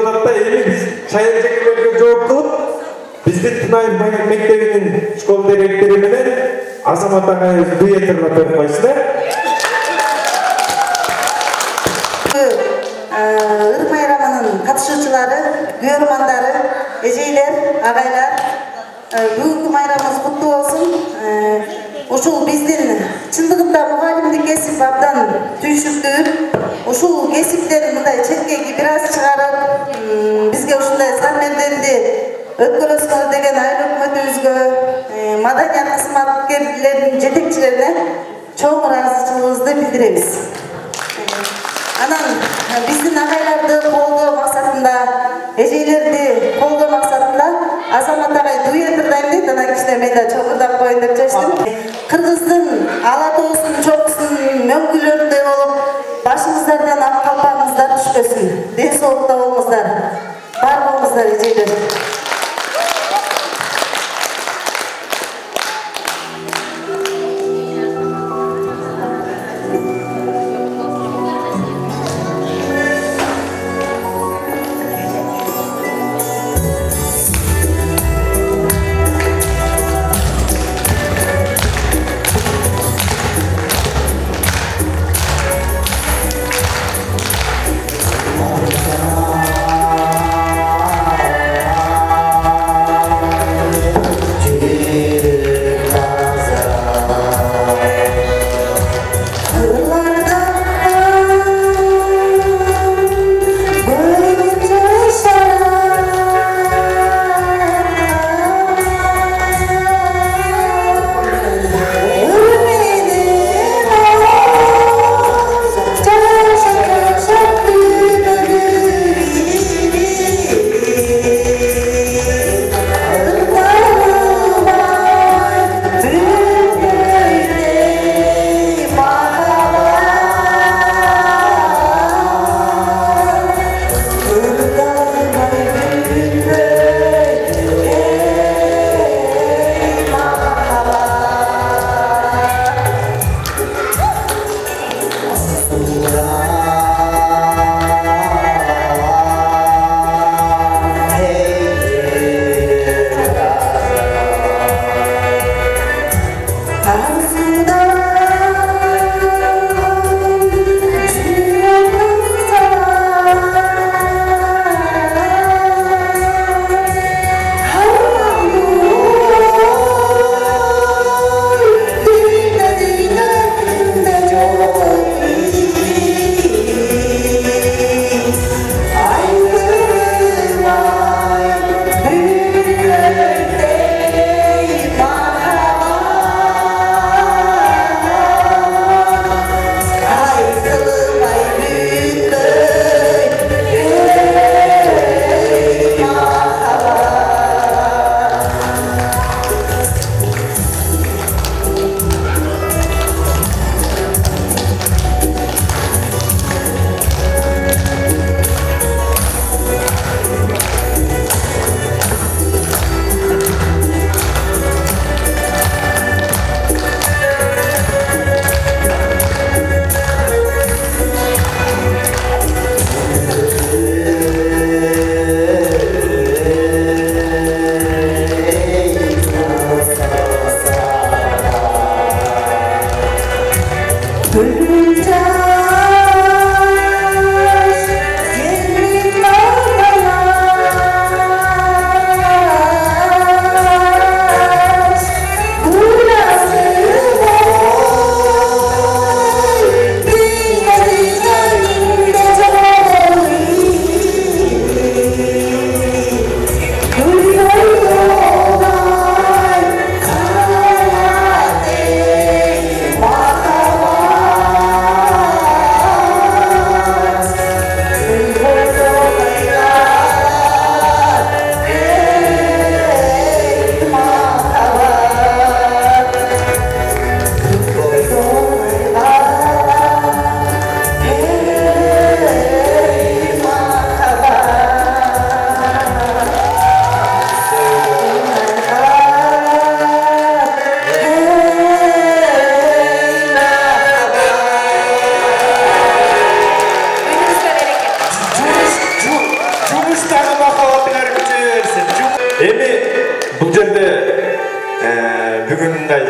атат да, эми биз шайыр жеңелерге жооп кылып, биздин Тынай мектебинин школ директору менен Азамат агайыбыз дуэт берип койсуздар. Ыр майрамынын катышуучулары, көрөрмандары, эжейлер, агайлар, бүгүнкү майрамыбыз куттуу болсун. Ушул биздин чындыгында мугалимдик кесип абдан түйшүктүү. Ушул кесиптерди мындай четкеге бир аз чыгарып, бизге ушундай саммендерди өткөрөсүңөр деген айыл өкмөтүбүзгө, маданият кызматкерлеринин жетекчилерине чоң ыраазычылыгыбызды билдиребиз. Анан биздин агайларды колдоо максатында, эжейлерди колдоо максатында Азамат агай дуэт ырдайм дейт, анан кичине мен да чокурдап коеюн деп чечтим. Кыргыздын ала тоосунун чокусунун мөңгүлөрүндөй болуп, башыңыздардан ак калпагыңыздар түшпөсүн. Ден соолукта болуңуздар. Бар болуңуздар эжейлер.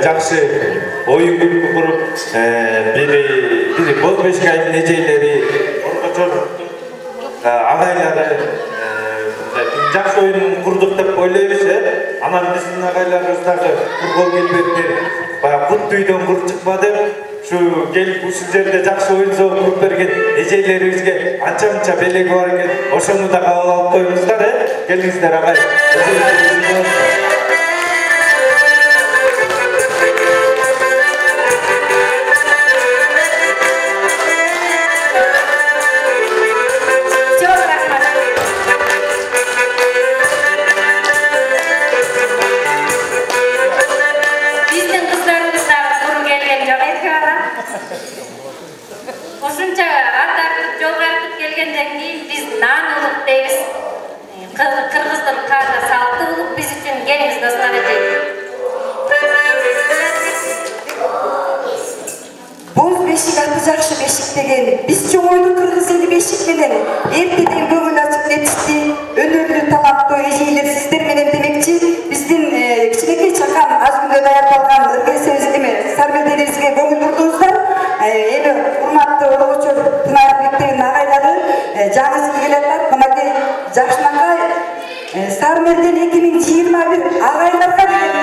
жакшы оюн күлкү куруп, бири боз бешик айдын эжейлери, агайлары жакшы оюн курдук деп ойлойбуз, анан биздин агайларыбыз дагы футбол келбетти баягы кут үйдөн кур чыкпа деп, şu gelip ушул жерде жакшы оюн куруп берген эжейлерибизге анча-мынча белеги бар экен. Ошону да кабыл алып коюңуздар, келиңиздер агай. Ошунча артартып жолго артып келгенден кийин биз нан улук дейбиз. Кыргыздын каада салты улук биз үчүн келиңиз достор эжек. Боз бешик аты жакшы бешик деген биз чоңойдук кыргыз эли бешик менен эртеден көңүл ачып кетишти. Өнөрлүү талаптуу эжейлер сиздер менен демекчи биздин кичинекей чакан аз күндө даярдалган ыргесебиз эме сармелдерибизге көңүл бурдуңуздар. Эми урматтуу Орогочор Тынар мектебинин агайлары жаңысы келатат. Мынакей Жакшынакай Сармелден 2021 агайларга деген